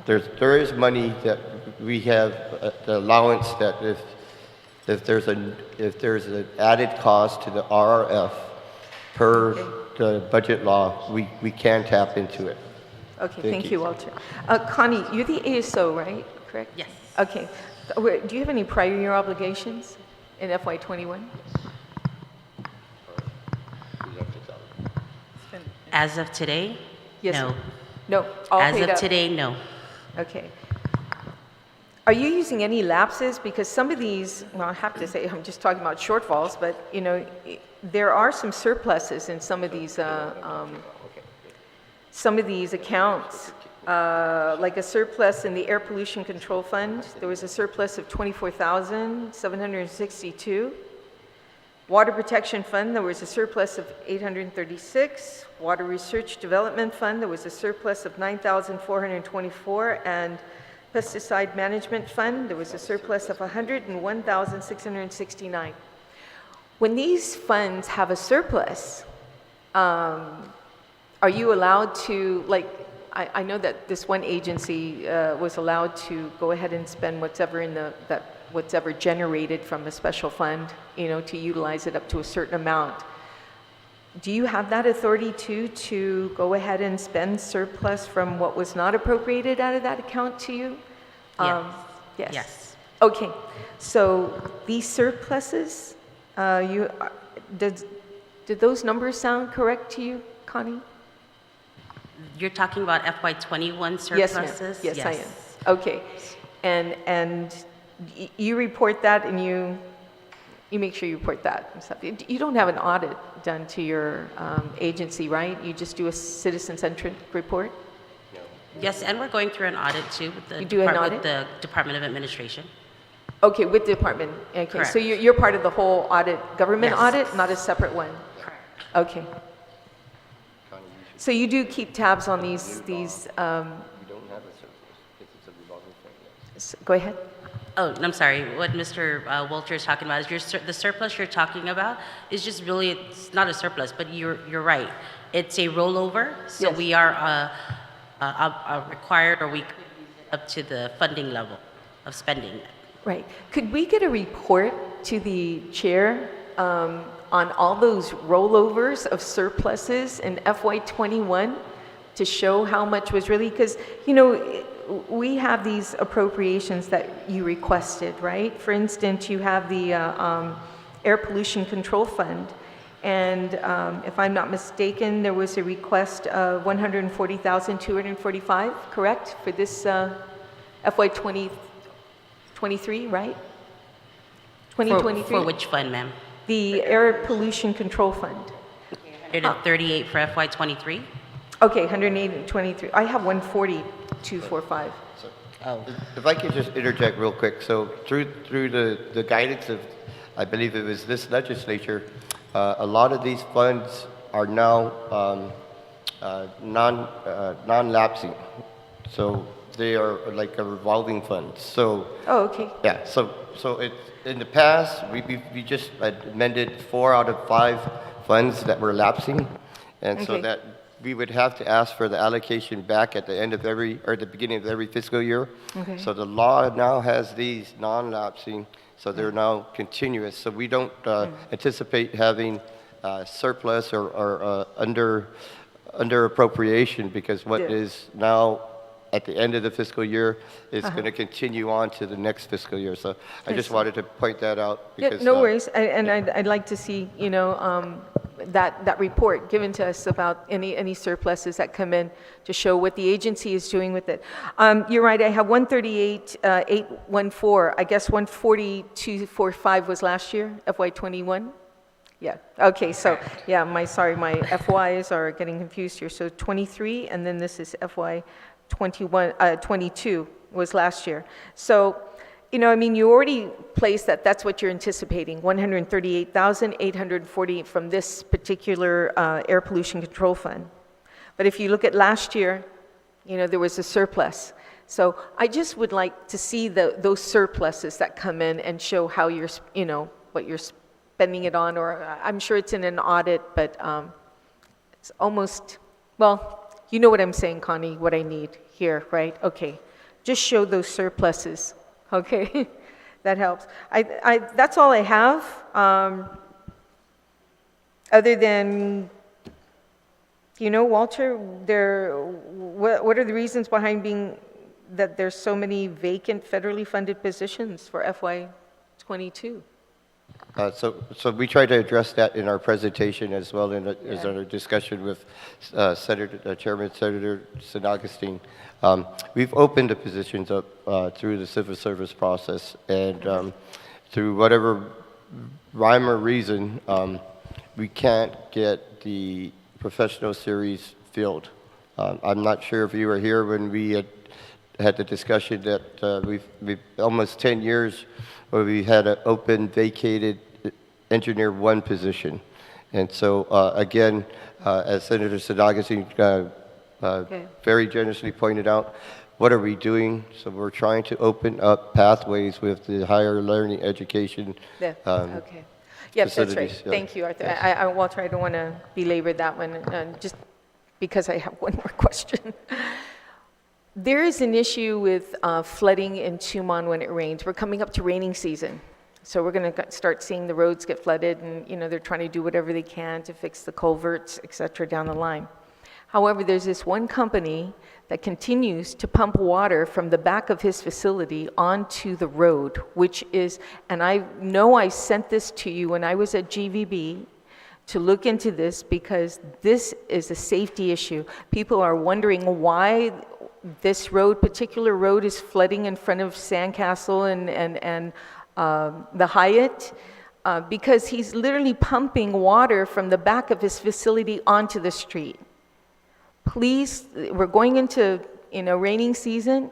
there is money that we have, the allowance that if there's an added cost to the RRF per the budget law, we can tap into it. Okay, Thank thank you. you, Walter. Connie, you're the ASO, right? Correct? Yes. Okay. Do you have any prior year obligations in FY21? As of today? Yes, No. ma'am. No, all As paid of up? today, no. Okay. Are you using any lapses? Because some of these, well, I have to say, I'm just talking about shortfalls, but, there are some surpluses in some of these accounts. Like a surplus in the Air Pollution Control Fund, there was a surplus of $24,762. Water Protection Fund, there was a surplus of $836. Water Research Development Fund, there was a surplus of $9,424. And Pesticide Management Fund, there was a surplus of $101,669. When these funds have a surplus, are you allowed to, I know that this one agency was allowed to go ahead and spend whatever generated from a special fund, to utilize it up to a certain amount. Do you have that authority to go ahead and spend surplus from what was not appropriated out of that account to you? Yes. Yes. Yes. Okay, so these surpluses, did those numbers sound correct to you, Connie? You're talking about FY21 Yes, ma'am. surpluses? Yes, I am. Okay, and you report that, and you make sure you report that and stuff. You don't have an audit done to your agency, right? You just do a citizen-centric report? Yes, and we're going through an audit too with the, You do an audit? with the Department of Administration. Okay, with the department. Okay, Correct. so you're part of the whole audit, government Yes. audit, not a separate one? Correct. Okay. So you do keep tabs on these, We don't have a surplus, it's a revolving fund. go ahead. Oh, I'm sorry. What Mr. Walter is talking about is the surplus you're talking about is just really, it's not a surplus, but you're right. It's a rollover, so Yes. we are required, or we could use it up to the funding level of spending. Right. Could we get a report to the chair on all those rollovers of surpluses in FY21 to show how much was really, because, we have these appropriations that you requested, right? For instance, you have the Air Pollution Control Fund, and if I'm not mistaken, there was a request of $140,245, correct, for this FY23, right? 2023? For which fund, ma'am? The Air Pollution Control Fund. 138 for FY23? Okay, 108 and 23. I have 140,245. Oh, If I could just interject real quick. So through the guidance of, I believe it was this legislature, a lot of these funds are now non-lapsing. So they are like a revolving fund. So Oh, okay. yeah, so it's, in the past, we just amended 4 out of 5 funds that were lapsing. And so Okay. that we would have to ask for the allocation back at the end of every, or the beginning of every fiscal year. Okay. So the law now has these non-lapsing, so they're now continuous. So we don't anticipate having surplus or under appropriation, because what Yeah. is now at the end of the fiscal year is going to continue on to the next fiscal year. So I just wanted to point that out Yeah, because no worries. I'd like to see, that report given to us about any surpluses that come in to show what the agency is doing with it. You're right, I have 138,814. I guess 142,45 was last year, FY21? Yeah, okay, so, yeah, my FYs are getting confused here. So 23, and then this is FY22 was last year. So, you already placed that's what you're anticipating, 138,840 from this particular air pollution control fund. But if you look at last year, there was a surplus. So I just would like to see those surpluses that come in and show how you're, what you're spending it on, or I'm sure it's in an audit, but it's almost, well, you know what I'm saying, Connie, what I need here, right? Okay, just show those surpluses, okay? That helps. That's all I have, other than, Walter, what are the reasons behind that there's so many vacant federally funded positions for FY22? So we try to address that in our presentation as well as our discussion with Chairman Senator Agustin. We've opened the positions up through the civil service process, and through whatever rhyme or reason, we can't get the professional series filled. I'm not sure if you were here when we had the discussion that we've almost 10 years where we had an open, vacated Engineer 1 position. And so, again, as Senator Agustin very generously pointed out, what are we doing? So we're trying to open up pathways with the higher learning education Okay. Yep, that's right. facilities. Yeah. Thank you, Arthur. Yes. Walter, I don't want to belabor that one, just because I have one more question. There is an issue with flooding in Tumon when it rains. We're coming up to raining season. So we're going to start seeing the roads get flooded, and they're trying to do whatever they can to fix the culverts, et cetera, down the line. However, there's this one company that continues to pump water from the back of his facility onto the road, which is, and I know I sent this to you when I was at GVB to look into this, because this is a safety issue. People are wondering why this particular road is flooding in front of Sandcastle and the Hyatt, because he's literally pumping water from the back of his facility onto the street. Please, we're going into raining season.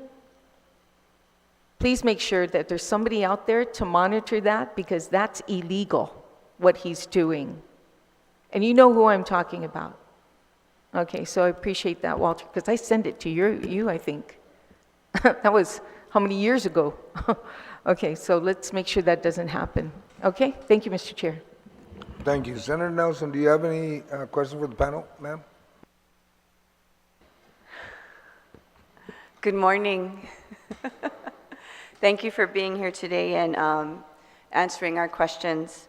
Please make sure that there's somebody out there to monitor that, because that's illegal, what he's doing. And you know who I'm talking about. Okay, so I appreciate that, Walter, because I sent it to you, I think. That was how many years ago? Okay, so let's make sure that doesn't happen. Okay, thank you, Mr. Chair. Thank you. Senator Nelson, do you have any questions for the panel, ma'am? Good morning. Thank you for being here today and answering our questions.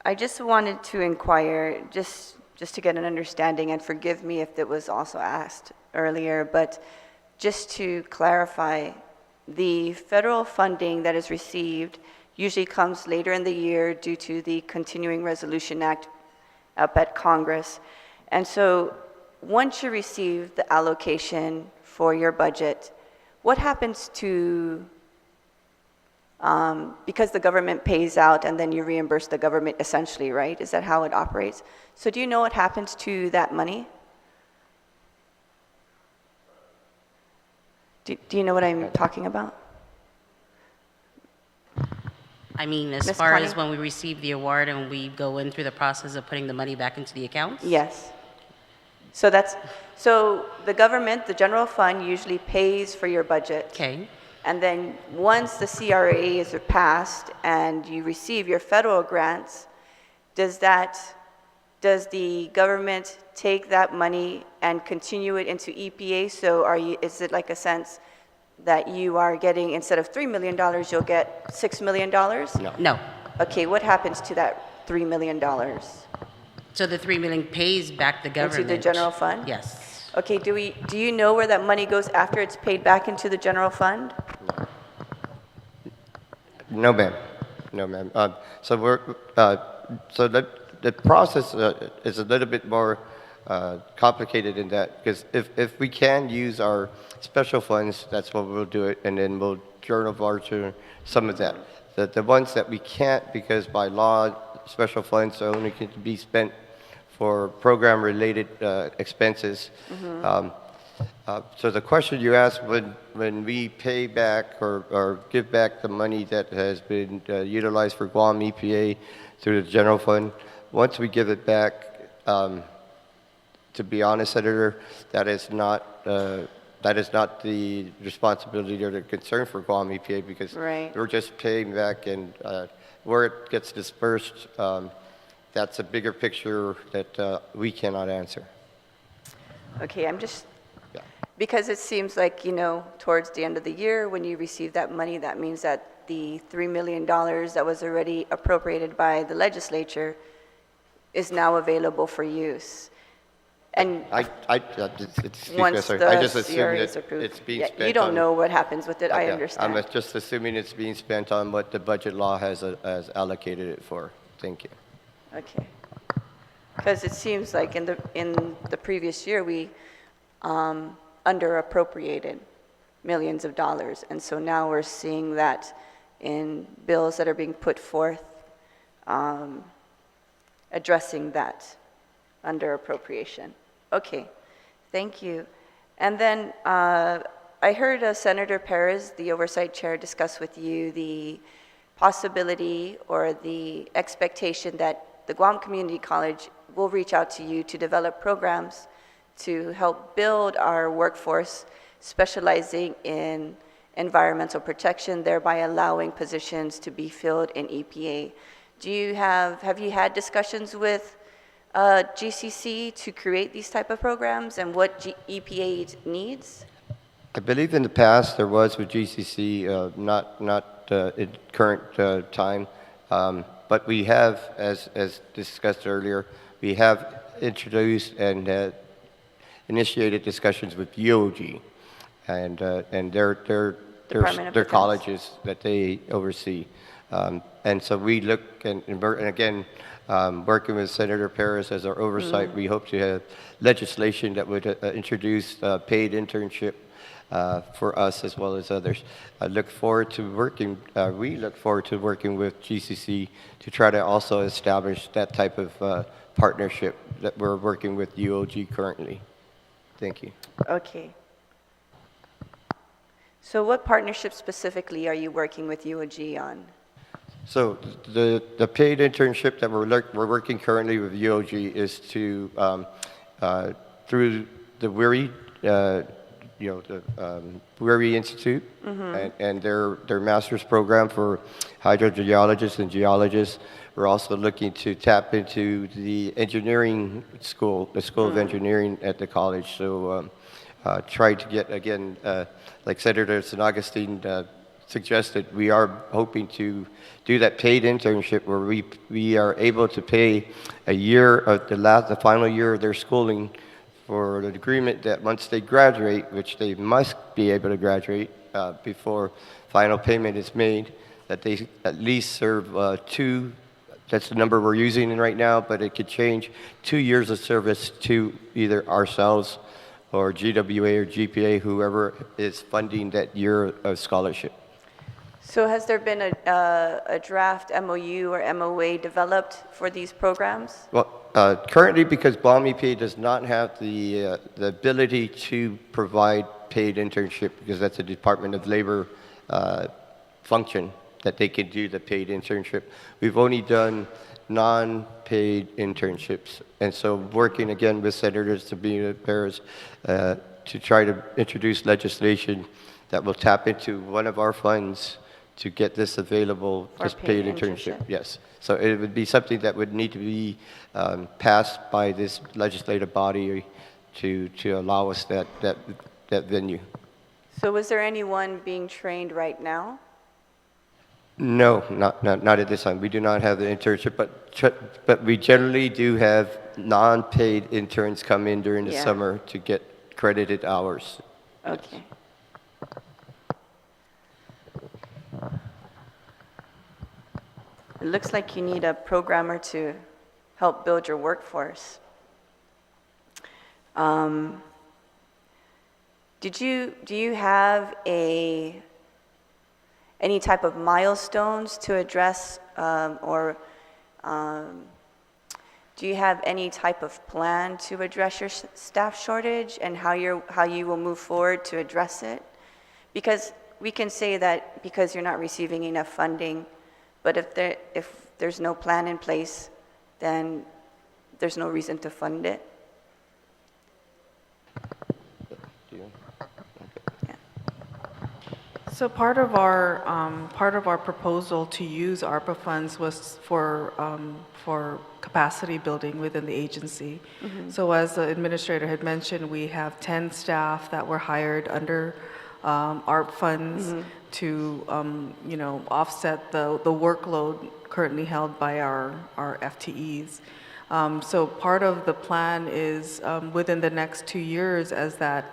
I just wanted to inquire, just to get an understanding, and forgive me if it was also asked earlier, but just to clarify, the federal funding that is received usually comes later in the year due to the Continuing Resolution Act up at Congress. And so once you receive the allocation for your budget, what happens to, because the government pays out and then you reimburse the government essentially, right? Is that how it operates? So do you know what happens to that money? Do you know what I'm talking about? I mean, as Ms. far Connie? as when we receive the award and we go in through the process of putting the money back into the accounts? Yes. So the government, the general fund usually pays for your budget. Okay. And then once the CRA is passed and you receive your federal grants, does the government take that money and continue it into EPA? So is it like a sense that you are getting, instead of $3 million, you'll get $6 million? No. No. Okay, what happens to that $3 million? So the 3 million pays back the government? Into the general fund? Yes. Okay, do you know where that money goes after it's paid back into the general fund? No, ma'am. No, ma'am. So the process is a little bit more complicated in that, because if we can use our special funds, that's what we'll do it, and then we'll journal voucher some of that. The ones that we can't, because by law, special funds only can be spent for program-related expenses. So the question you asked, when we pay back or give back the money that has been utilized for Guam EPA through the general fund, once we give it back, to be honest, Senator, that is not the responsibility or the concern for Guam EPA, because Right. we're just paying back, and where it gets dispersed, that's a bigger picture that we cannot answer. Okay, Yeah. because it seems like, towards the end of the year, when you receive that money, that means that the $3 million that was already appropriated by the legislature is now available for use. And once the I just assume CRA is that approved. it's being Yeah, spent you don't on- know what happens with it, I Yeah, understand. I'm just assuming it's being spent on what the budget law has allocated it for. Thank you. Okay. Because it seems like in the previous year, we under-appropriated millions of dollars. And so now we're seeing that in bills that are being put forth, addressing that under-appropriation. Okay, thank you. And then I heard Senator Perez, the Oversight Chair, discuss with you the possibility or the expectation that the Guam Community College will reach out to you to develop programs to help build our workforce specializing in environmental protection, thereby allowing positions to be filled in EPA. Have you had discussions with GCC to create these type of programs and what EPA needs? I believe in the past there was with GCC, not in current time, but we have, as discussed earlier, we have introduced and initiated discussions with UOG and their Department of Defense. colleges that they oversee. And so we look, and again, working with Senator Perez as our oversight, we hope to have legislation that would introduce paid internship for us as well as others. We look forward to working with GCC to try to also establish that type of partnership that we're working with UOG currently. Thank you. Okay. So what partnership specifically are you working with UOG on? So the paid internship that we're working currently with UOG is to through the WIRI, the WIRI Institute, and their master's program for hydrogeologists and geologists. We're also looking to tap into the engineering school, the School of Engineering at the college. So try to get, again, like Senator San Agustin suggested, we are hoping to do that paid internship where we are able to pay a year of the final year of their schooling for the agreement that once they graduate, which they must be able to graduate before final payment is made, that they at least serve that's the number we're using right now, but it could change, 2 years of service to either ourselves or GWA or GPA, whoever is funding that year of scholarship. So has there been a draft MOU or MOA developed for these programs? Well, currently, because Guam EPA does not have the ability to provide paid internship because that's a Department of Labor function that they can do the paid internship. We've only done non-paid internships. And so working again with Senators Sabina Perez to try to introduce legislation that will tap into one of our funds to get this available For as paid paid internship. internship. Yes. So it would be something that would need to be passed by this legislative body to allow us that venue. So is there anyone being trained right now? No, not at this time. We do not have the internship, but we generally do have non-paid interns come in during the Yeah. summer to get credited hours. Okay. It looks like you need a programmer to help build your workforce. Do you have any type of milestones to address, or do you have any type of plan to address your staff shortage and how you will move forward to address it? Because we can say that because you're not receiving enough funding, but if there's no plan in place, then there's no reason to fund it. So part of our proposal to use ARPA funds was for capacity building within the agency. So as the administrator had mentioned, we have 10 staff that were hired under ARP funds to offset the workload currently held by our FTEs. So part of the plan is within the next 2 years, as that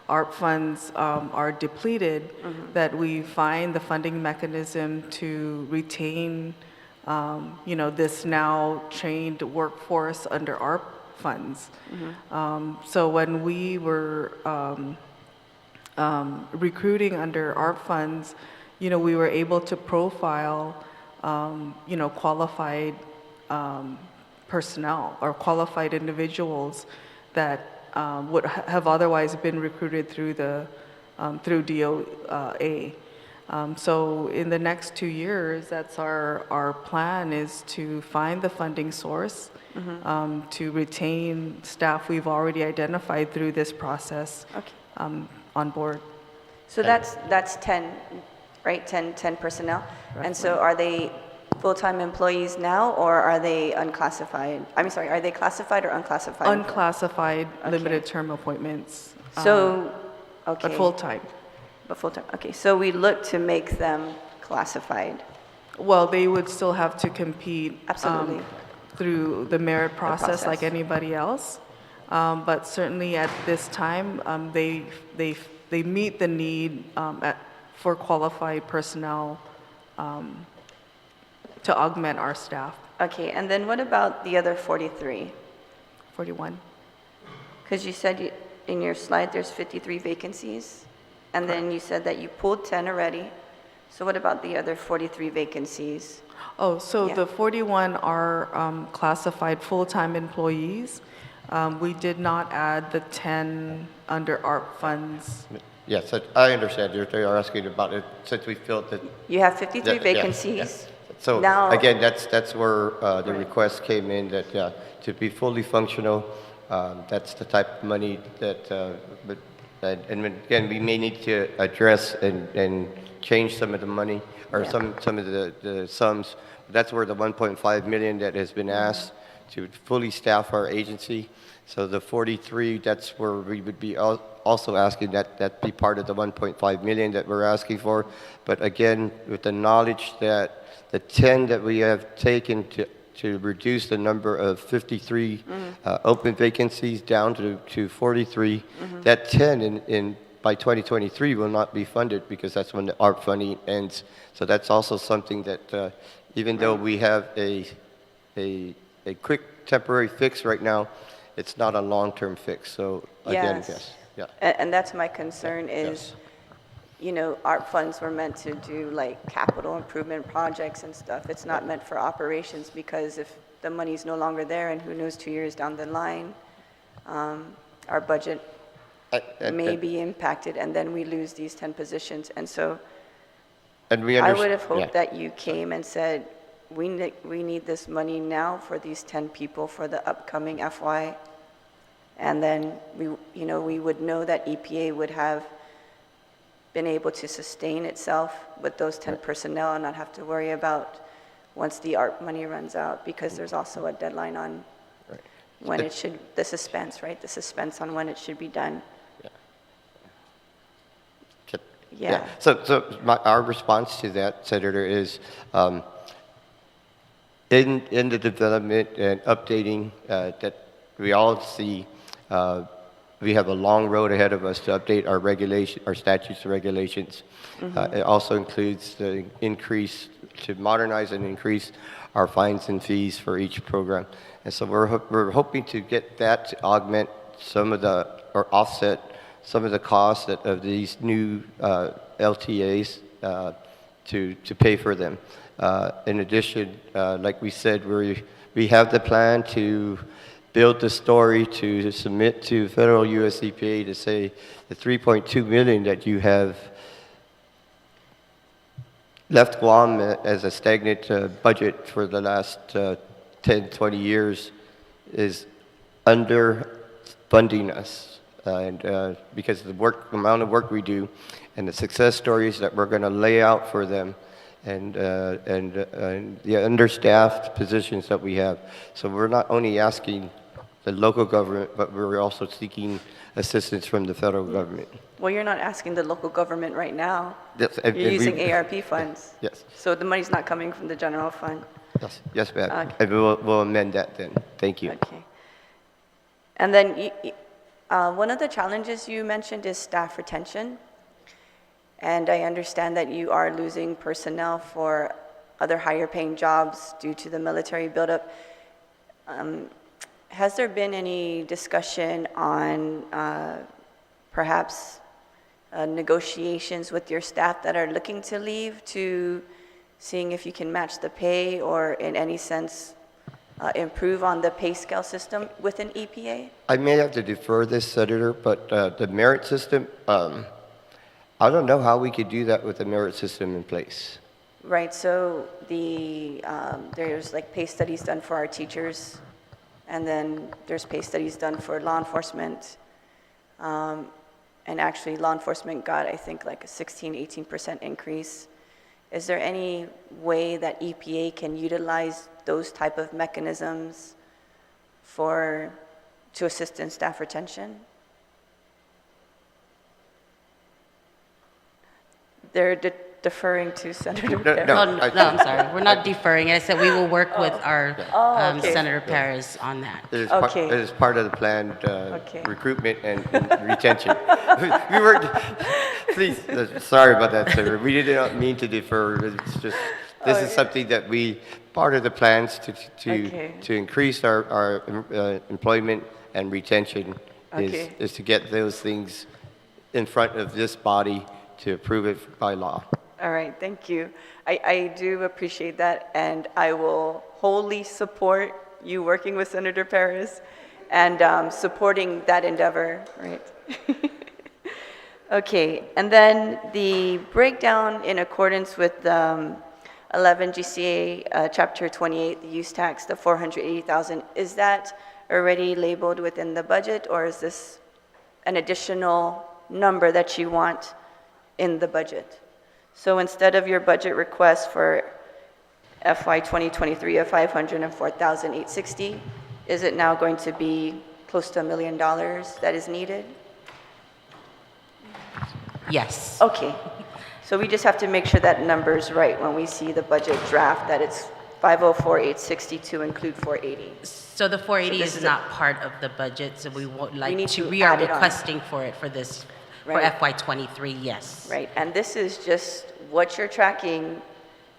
ARP funds are depleted, that we find the funding mechanism to retain, this now trained workforce under ARP funds. So when we were recruiting under ARP funds, we were able to profile, qualified personnel or qualified individuals that would have otherwise been recruited through DOA. So in the next 2 years, that's our plan, is to find the funding source to retain staff we've already identified through this process on board. So that's 10, right? 10 personnel. And so are they full-time employees now, or are they unclassified? Are they classified or unclassified? Unclassified, limited term appointments. So, okay. But full-time. But full-time, okay. So we look to make them classified. Well, they would still have to compete Absolutely. through the merit process like process. anybody else. But certainly at this time, they meet the need for qualified personnel to augment our staff. Okay, and then what about the other 43? 41. Because you said in your slide there's 53 vacancies, and then you said that you pulled 10 already. So what about the other 43 vacancies? Oh, so Yeah. the 41 are classified full-time employees. We did not add the 10 under ARP funds. Yes, I understand. They are asking about it since we filled it. You have 53 Yeah, vacancies. yes. So Now- again, that's where the request came in, that to be fully functional, that's the type of money that, and again, we may need to address and change some of the money or Yeah. some of the sums. That's where the 1.5 million that has been asked to fully staff our agency. So the 43, that's where we would be also asking that be part of the 1.5 million that we're asking for. But again, with the knowledge that the 10 that we have taken to reduce the number of 53 open vacancies down to 43, that 10 by 2023 will not be funded because that's when the ARP funding ends. So that's also something that even though we have a quick temporary fix right now, it's not a long-term fix. So again, yes. Yeah. And that's my concern is, ARP funds were meant to do like capital improvement projects and stuff. It's not meant for operations, because if the money's no longer there, and who knows, 2 years down the line, our budget may be impacted, and then we lose these 10 positions. And so And we I understand. would have hoped that you came and said, we need this money now for these 10 people for the upcoming FY. And then we would know that EPA would have been able to sustain itself with those 10 personnel and not have to worry about once the ARP money runs out, because there's also a deadline on when it should, the suspense, right? The suspense on when it should be done. Yeah. So our response to that, Senator, is in the development and updating that we all see, we have a long road ahead of us to update our regulation, our statutes and regulations. It also includes the increase to modernize and increase our fines and fees for each program. And so we're hoping to get that to augment some of the, or offset some of the costs of these new LTAs to pay for them. In addition, like we said, we have the plan to build the story to submit to federal US EPA to say the $3.2 million that you have left Guam as a stagnant budget for the last 10, 20 years is underfunding us. And because of the amount of work we do and the success stories that we're going to lay out for them and the understaffed positions that we have. So we're not only asking the local government, but we're also seeking assistance from the federal government. Well, you're not asking the local government right now. Yes, You're using ARP funds. Yes. So the money's not coming from the general fund. Yes, ma'am. Okay. And we'll amend that then. Thank you. Okay. And then one of the challenges you mentioned is staff retention. And I understand that you are losing personnel for other higher paying jobs due to the military buildup. Has there been any discussion on perhaps negotiations with your staff that are looking to leave, to seeing if you can match the pay or in any sense improve on the pay scale system within EPA? I may have to defer this, Senator, but the merit system, I don't know how we could do that with the merit system in place. Right, so there's like pay studies done for our teachers, and then there's pay studies done for law enforcement. And actually law enforcement got, I think, like a 16-18% increase. Is there any way that EPA can utilize those type of mechanisms to assist in staff retention? They're deferring to Senator Perez. No, I'm sorry. We're not deferring. I said we will work with our okay. Senator Perez on that. Okay. It is part of the planned Okay. recruitment and retention. We were, please, sorry about that, Senator. We did not mean to defer. It's just, this is something that part of the plans to increase our employment and retention is to get those things in front of this body to approve it by law. All right, thank you. I do appreciate that, and I will wholly support you working with Senator Perez and supporting that endeavor, right? Okay, and then the breakdown in accordance with 11 GCA Chapter 28, the use tax, the $480,000, is that already labeled within the budget, or is this an additional number that you want in the budget? So instead of your budget request for FY 2023 of $504,860, is it now going to be close to $1 million that is needed? Yes. Okay. So we just have to make sure that number's right when we see the budget draft, that it's 504,860 to include 480. So the 480 So this is is not part of the budget, so we would like need to, to we are add it on. requesting for it for this, Right. for FY23, yes. Right, and this is just what you're tracking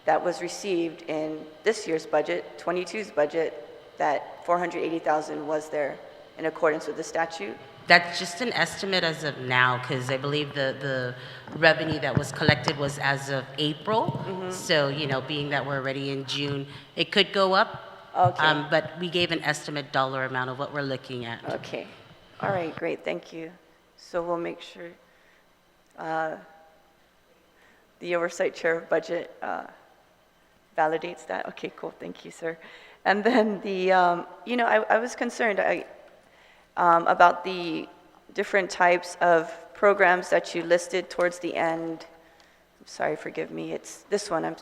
that was received in this year's budget, 22's budget, that 480,000 was there in accordance with the statute? That's just an estimate as of now, because I believe the revenue that was collected was as of April. So, being that we're already in June, it could go up. Okay. But we gave an estimate dollar amount of what we're looking at. Okay, all right, great, thank you. So we'll make sure the Oversight Chair of Budget validates that. Okay, cool, thank you, sir. And then the, you know, I was concerned about the different types of programs that you listed towards the end. I'm sorry, forgive me, it's this one.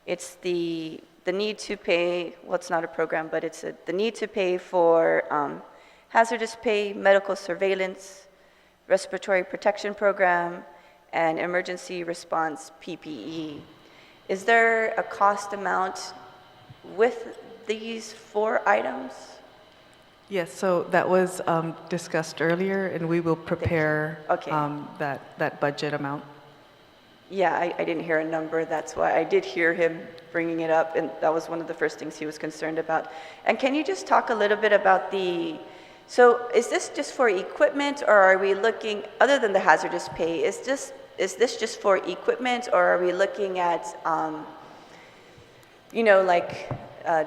It's the need to pay, well, it's not a program, but it's the need to pay for hazardous pay, medical surveillance, respiratory protection program, and emergency response PPE. Is there a cost amount with these 4 items? Yes, so that was discussed earlier, and we will prepare Okay. that budget amount. Yeah, I didn't hear a number, that's why I did hear him bringing it up, and that was one of the first things he was concerned about. And can you just talk a little bit about so is this just for equipment, or are we looking, other than the hazardous pay, is this just for equipment, or are we looking at, you know, like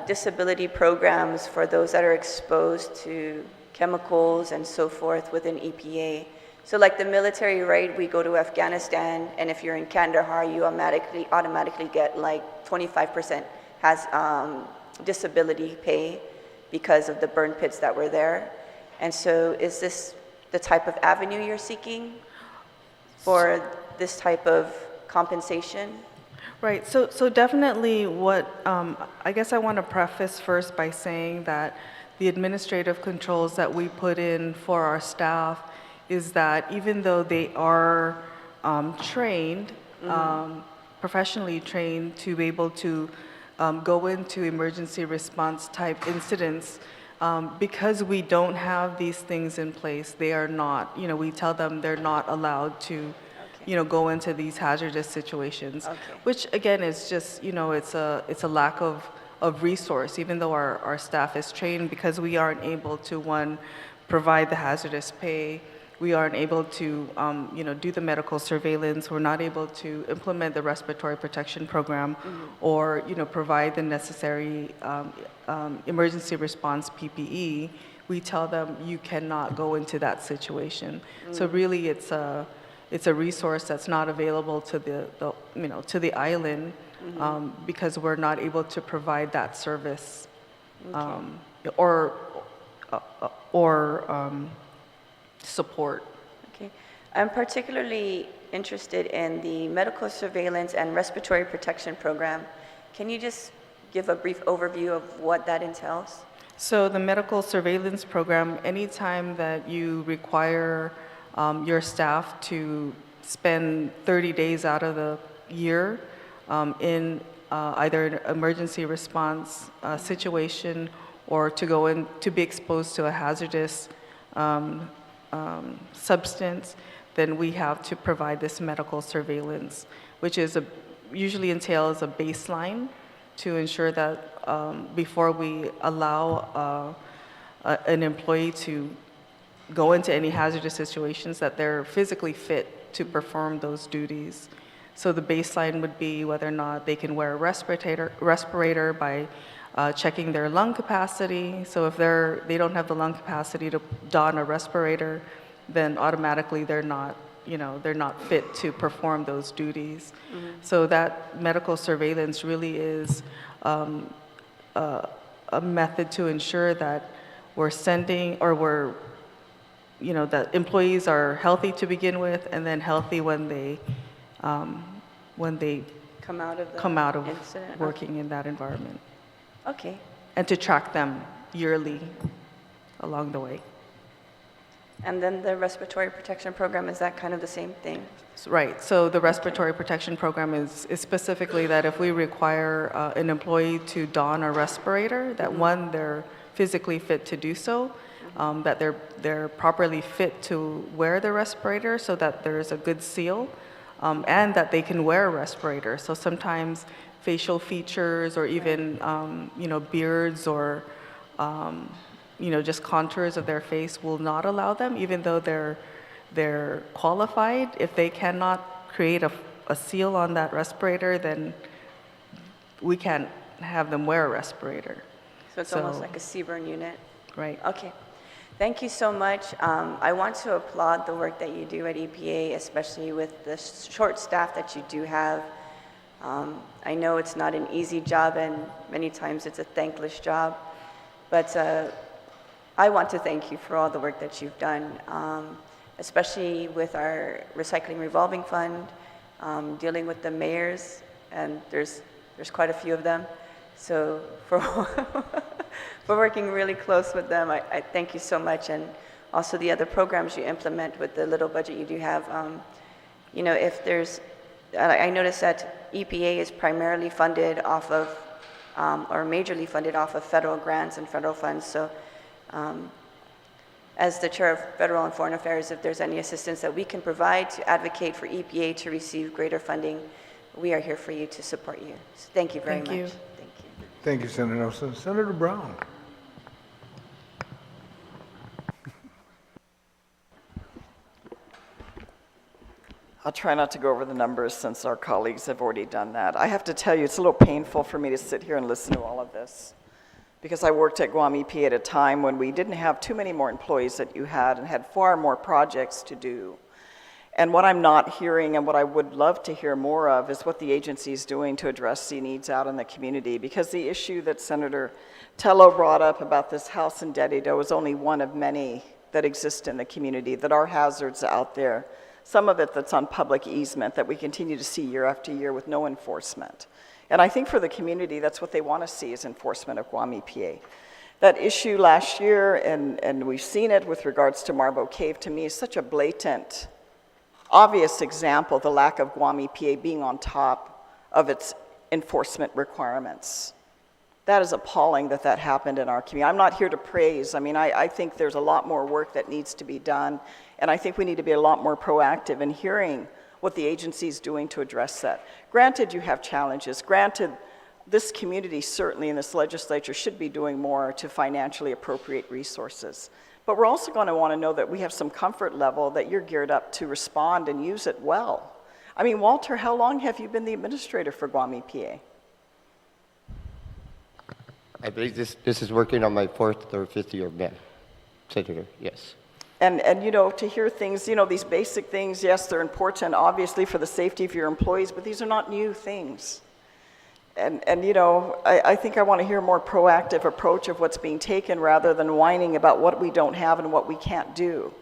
disability programs for those that are exposed to chemicals and so forth within EPA? So like the military, right, we go to Afghanistan, and if you're in Kandahar, you automatically get like 25% has disability pay because of the burn pits that were there. And so is this the type of avenue you're seeking for this type of compensation? Right, so definitely what, I guess I want to preface first by saying that the administrative controls that we put in for our staff is that even though they are trained, professionally trained to be able to go into emergency response type incidents, because we don't have these things in place, they are not, you know, we tell them they're not allowed to, you know, go into these hazardous situations, which again is just, you know, it's a lack of resource, even though our staff is trained, because we aren't able to, one, provide the hazardous pay, we aren't able to, you know, do the medical surveillance, we're not able to implement the respiratory protection program, or, you know, provide the necessary emergency response PPE. We tell them you cannot go into that situation. So really it's a resource that's not available to the you know, to the island, because we're not able to provide that service, or support. Okay. I'm particularly interested in the medical surveillance and respiratory protection program. Can you just give a brief overview of what that entails? So the medical surveillance program, anytime that you require your staff to spend 30 days out of the year in either an emergency response situation, or to go in to be exposed to a hazardous substance, then we have to provide this medical surveillance, which is usually entails a baseline to ensure that before we allow an employee to go into any hazardous situations, that they're physically fit to perform those duties. So the baseline would be whether or not they can wear a respirator by checking their lung capacity. So if they don't have the lung capacity to don a respirator, then automatically they're not, you know, they're not fit to perform those duties. So that medical surveillance really is a method to ensure that we're sending, or we're, you know, that employees are healthy to begin with, and then healthy when they Come out of the come out of incident. working in that environment, Okay. and to track them yearly along the way. And then the respiratory protection program, is that kind of the same thing? Right, so the respiratory protection program is specifically that if we require an employee to don a respirator, that one, they're physically fit to do so, that they're properly fit to wear the respirator so that there's a good seal, and that they can wear a respirator. So sometimes facial features, or even you know, beards, or you know, just contours of their face will not allow them, even though they're qualified. If they cannot create a seal on that respirator, then we can't have them wear a respirator. So it's almost like a CBRN unit? Right. Okay. Thank you so much. I want to applaud the work that you do at EPA, especially with the short staff that you do have. I know it's not an easy job, and many times it's a thankless job, but I want to thank you for all the work that you've done, especially with our recycling revolving fund, dealing with the mayors, and there's quite a few of them. So for working really close with them, I thank you so much, and also the other programs you implement with the little budget you do have. You know, if there's, I noticed that EPA is primarily funded off of, or majorly funded off of federal grants and federal funds. So as the Chair of Federal and Foreign Affairs, if there's any assistance that we can provide to advocate for EPA to receive greater funding, we are here for you to support you. So thank you very much. Thank you. Thank you, Senator Nelson. Senator Brown. I'll try not to go over the numbers since our colleagues have already done that. I have to tell you, it's a little painful for me to sit here and listen to all of this, because I worked at Guam EP at a time when we didn't have too many more employees that you had and had far more projects to do. And what I'm not hearing and what I would love to hear more of is what the agency is doing to address the needs out in the community, because the issue that Senator Tello brought up about this house in GEDA is only one of many that exist in the community, that are hazards out there. Some of it that's on public easement that we continue to see year after year with no enforcement. And I think for the community, that's what they want to see, is enforcement of Guam EPA. That issue last year, and we've seen it with regards to Marbo Cave, to me is such a blatant, obvious example, the lack of Guam EPA being on top of its enforcement requirements. That is appalling that that happened in our community. I'm not here to praise. I mean, I think there's a lot more work that needs to be done, and I think we need to be a lot more proactive in hearing what the agency is doing to address that. Granted, you have challenges. Granted, this community certainly in this legislature should be doing more to financially appropriate resources. But we're also going to want to know that we have some comfort level that you're geared up to respond and use it well. I mean, Walter, how long have you been the administrator for Guam EPA? I believe this is working on my 4th or 5th year, ma'am. Senator, yes. And you know, to hear things, you know, these basic things, yes, they're important, obviously, for the safety of your employees, but these are not new things. And you know, I think I want to hear a more proactive approach of what's being taken rather than whining about what we don't have and what we can't do.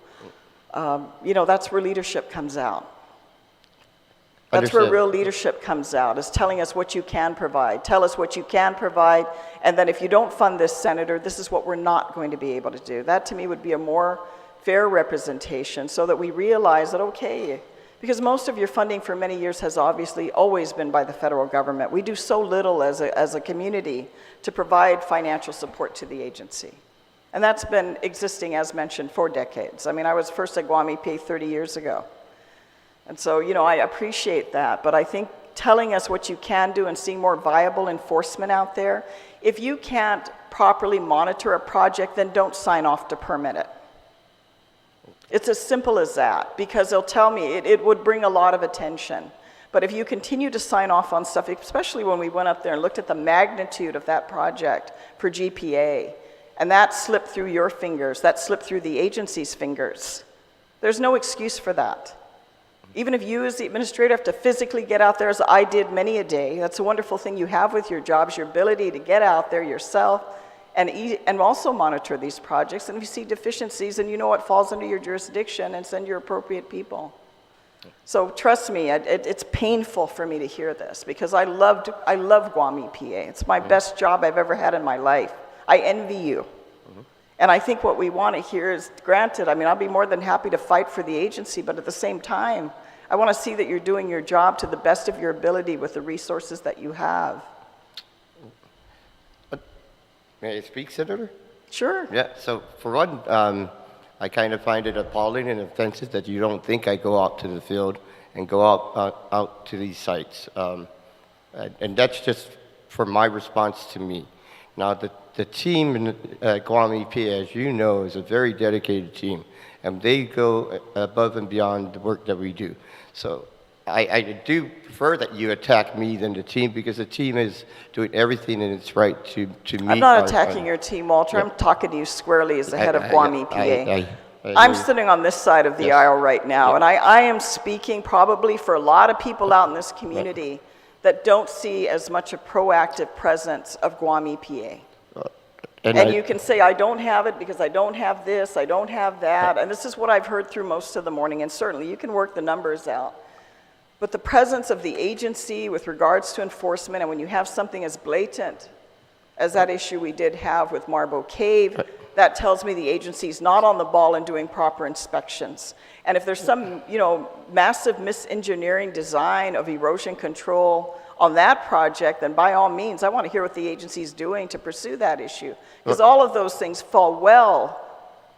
You know, that's where leadership comes out. That's where real leadership comes out, is telling us what you can provide. Tell us what you can provide, and then if you don't fund this, Senator, this is what we're not going to be able to do. That, to me, would be a more fair representation so that we realize that, okay, because most of your funding for many years has obviously always been by the federal government. We do so little as a community to provide financial support to the agency. And that's been existing, as mentioned, for decades. I mean, I was first at Guam EPA 30 years ago. And so, you know, I appreciate that, but I think telling us what you can do and seeing more viable enforcement out there, if you can't properly monitor a project, then don't sign off to permit it. It's as simple as that, because they'll tell me it would bring a lot of attention. But if you continue to sign off on stuff, especially when we went up there and looked at the magnitude of that project for GPA, and that slipped through your fingers, that slipped through the agency's fingers, there's no excuse for that. Even if you as the administrator have to physically get out there, as I did many a day, that's a wonderful thing you have with your jobs, your ability to get out there yourself and also monitor these projects. And if you see deficiencies, and you know what falls under your jurisdiction, and send your appropriate people. So trust me, it's painful for me to hear this, because I love Guam EPA. It's my best job I've ever had in my life. I envy you. And I think what we want to hear is, granted, I mean, I'll be more than happy to fight for the agency, but at the same time, I want to see that you're doing your job to the best of your ability with the resources that you have. May I speak, Senator? Sure. Yeah, so for one, I kind of find it appalling and offensive that you don't think I go out to the field and go out to these sites. And that's just for my response to me. Now, the team in Guam EPA, as you know, is a very dedicated team, and they go above and beyond the work that we do. So I do prefer that you attack me than the team, because the team is doing everything in its right to meet. I'm not attacking your team, Walter. I'm talking to you squarely as the head of Guam EPA. I'm sitting on this side of the aisle right now, and I am speaking probably for a lot of people out in this community that don't see as much a proactive presence of Guam EPA. And you can say, I don't have it because I don't have this, I don't have that, and this is what I've heard through most of the morning, and certainly you can work the numbers out. But the presence of the agency with regards to enforcement, and when you have something as blatant as that issue we did have with Marble Cave, that tells me the agency's not on the ball and doing proper inspections. And if there's some, massive misengineering design of erosion control on that project, then by all means, I want to hear what the agency's doing to pursue that issue. Because all of those things fall well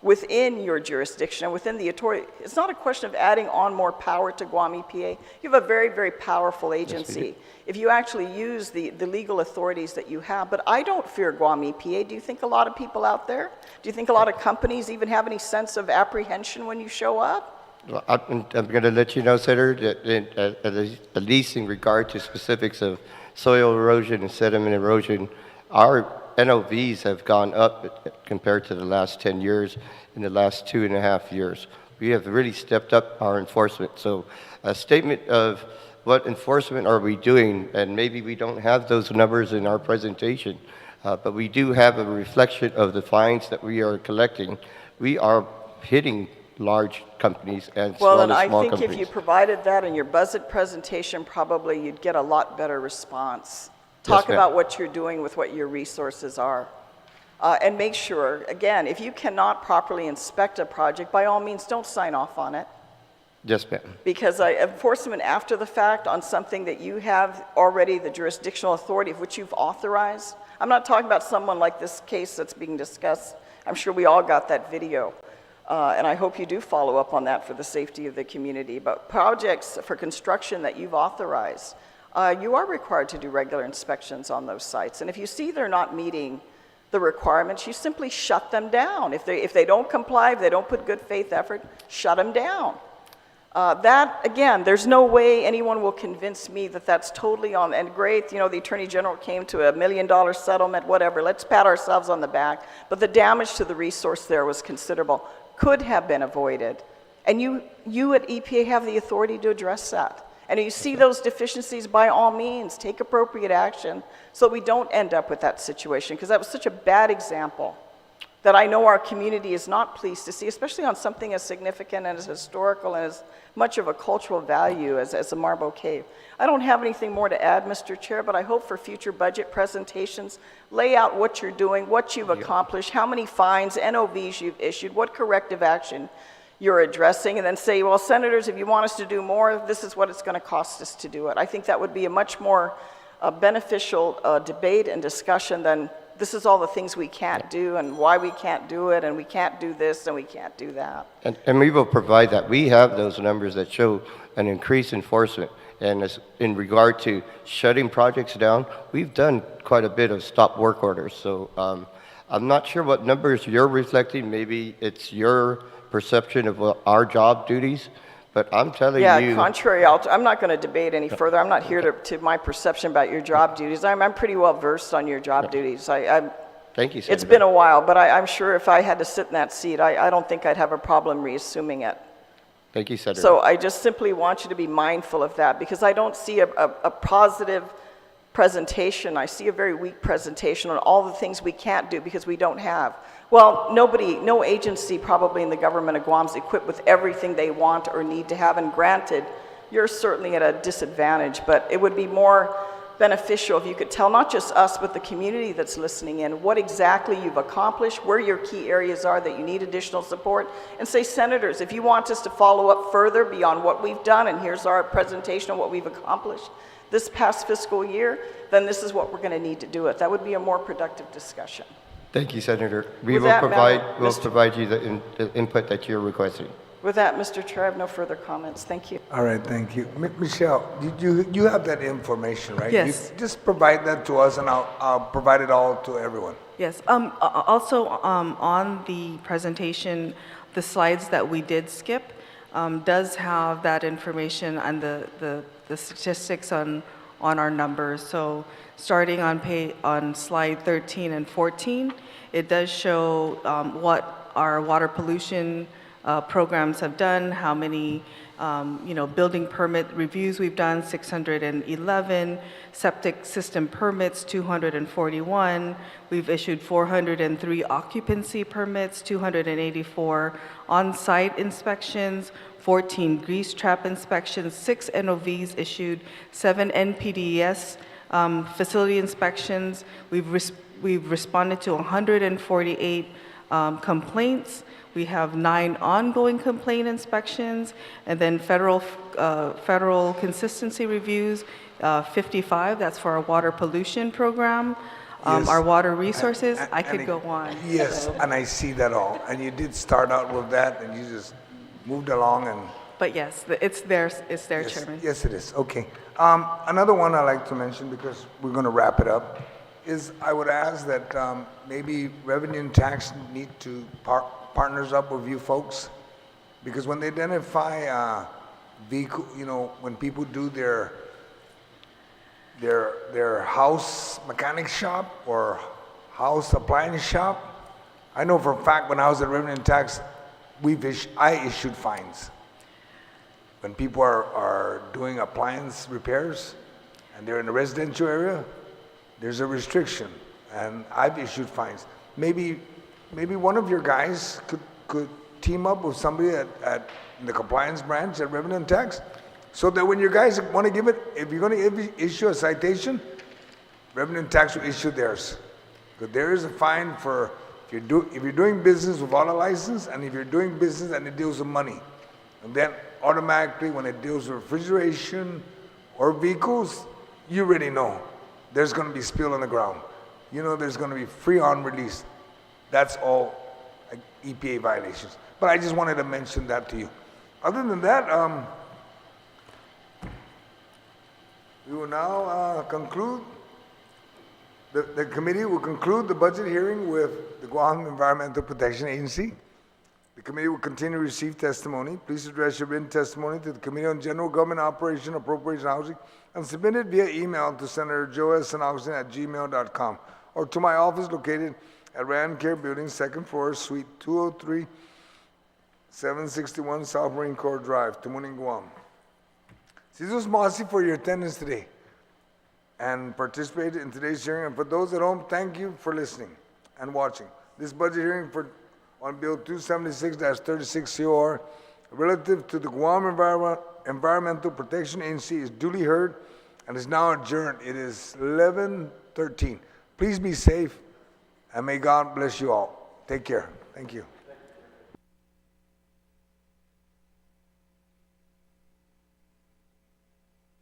within your jurisdiction and within the authority. It's not a question of adding on more power to Guam EPA. You have a very, very powerful agency if you actually use the legal authorities that you have. But I don't fear Guam EPA. Do you think a lot of people out there, do you think a lot of companies even have any sense of apprehension when you show up? Well, I'm going to let you know, Senator, that at least in regard to specifics of soil erosion and sediment erosion, our NOVs have gone up compared to the last 10 years in the last 2.5 years. We have really stepped up our enforcement. So a statement of what enforcement are we doing, and maybe we don't have those numbers in our presentation, but we do have a reflection of the fines that we are collecting. We are hitting large companies and small Well, and and small I think companies. if you provided that in your budget presentation, probably you'd get a lot better response. Talk ma'am. about what you're doing with what your resources are. And make sure, again, if you cannot properly inspect a project, by all means, don't sign off on it. Yes, ma'am. Because enforcement after the fact on something that you have already the jurisdictional authority of which you've authorized. I'm not talking about someone like this case that's being discussed. I'm sure we all got that video. And I hope you do follow up on that for the safety of the community. But projects for construction that you've authorized, you are required to do regular inspections on those sites. And if you see they're not meeting the requirements, you simply shut them down. If they don't comply, if they don't put good faith effort, shut them down. That, again, there's no way anyone will convince me that that's totally on, and great, the Attorney General came to $1 million settlement, whatever, let's pat ourselves on the back. But the damage to the resource there was considerable, could have been avoided. And you at EPA have the authority to address that. And if you see those deficiencies, by all means, take appropriate action so we don't end up with that situation, because that was such a bad example that I know our community is not pleased to see, especially on something as significant and as historical and as much of a cultural value as the Marble Cave. I don't have anything more to add, Mr. Chair, but I hope for future budget presentations, lay out what you're doing, what you've accomplished, how many fines, NOVs you've issued, what corrective action you're addressing, and then say, well, senators, if you want us to do more, this is what it's going to cost us to do it. I think that would be a much more beneficial debate and discussion than this is all the things we can't do and why we can't do it and we can't do this and we can't do that. And we will provide that. We have those numbers that show an increased enforcement. And as in regard to shutting projects down, we've done quite a bit of stop work orders. So I'm not sure what numbers you're reflecting. Maybe it's your perception of our job duties. But I'm telling you... Yeah, contrary, I'm not going to debate any further. I'm not here to my perception about your job duties. I'm pretty well versed on your job duties. Thank you, Senator. It's been a while, but I'm sure if I had to sit in that seat, I don't think I'd have a problem reassuming it. Thank you, Senator. So I just simply want you to be mindful of that, because I don't see a positive presentation. I see a very weak presentation on all the things we can't do because we don't have. Well, no agency probably in the government of Guam is equipped with everything they want or need to have, and granted, you're certainly at a disadvantage, but it would be more beneficial if you could tell not just us, but the community that's listening in what exactly you've accomplished, where your key areas are that you need additional support, and say, senators, if you want us to follow up further beyond what we've done, and here's our presentation of what we've accomplished this past fiscal year, then this is what we're going to need to do it. That would be a more productive discussion. Thank you, Senator. We'll provide you the input that you're requesting. With that, Mr. Chair, I have no further comments. Thank you. All right, thank you. Michelle, you have that information, right? Yes. You just provide that to us, and I'll provide it all to everyone. Yes. Also, on the presentation, the slides that we did skip, does have that information and the statistics on our numbers. So starting on slide 13 and 14, it does show what our water pollution programs have done, how many building permit reviews we've done, 611, septic system permits, 241. We've issued 403 occupancy permits, 284 on-site inspections, 14 grease trap inspections, 6 NOVs issued, 7 NPDES facility inspections. We've responded to 148 complaints. We have 9 ongoing complaint inspections, and then federal consistency reviews, 55. That's for our water pollution program. Yes. Our water resources, And- I could and- go on. Yes, and I see that all. And you did start out with that, and you just moved along and... But yes, it's there, Yes, Chairman. yes, it is. Okay. Another one I'd like to mention, because we're going to wrap it up, is I would ask that maybe Revenue and Tax need to partners up with you folks, because when they identify vehicle, when people do their house mechanic shop or house appliance shop, I know for a fact when I was at Revenue and Tax, I issued fines. When people are doing appliance repairs and they're in a residential area, there's a restriction, and I've issued fines. Maybe one of your guys could team up with somebody at the compliance branch at Revenue and Tax, so that when your guys want to give it, if you're going to issue a citation, Revenue and Tax will issue theirs. But there is a fine for if you're doing business without a license, and if you're doing business and it deals with money. And then automatically when it deals with refrigeration or vehicles, you already know there's going to be spill on the ground. There's going to be free on release. That's all EPA violations. But I just wanted to mention that to you. Other than that, we will now conclude. The committee will conclude the budget hearing with the Guam Environmental Protection Agency. The committee will continue to receive testimony. Please address your written testimony to the Committee on General Government Operation, Appropriation, Housing, and submit it via email to Senator Joe S. Agustin@gmail.com or to my office located at Rand Care Building, 2nd floor, Suite 203, 761 South Marine Corps Drive, Tumuning, Guam. Jesus Masi for your attendance today and participated in today's hearing. And for those at home, thank you for listening and watching. This budget hearing on Bill 276-36 COR relative to the Guam Environmental Protection Agency is duly heard and is now adjourned. It is 11:13. Please be safe and may God bless you all. Take care. Thank you.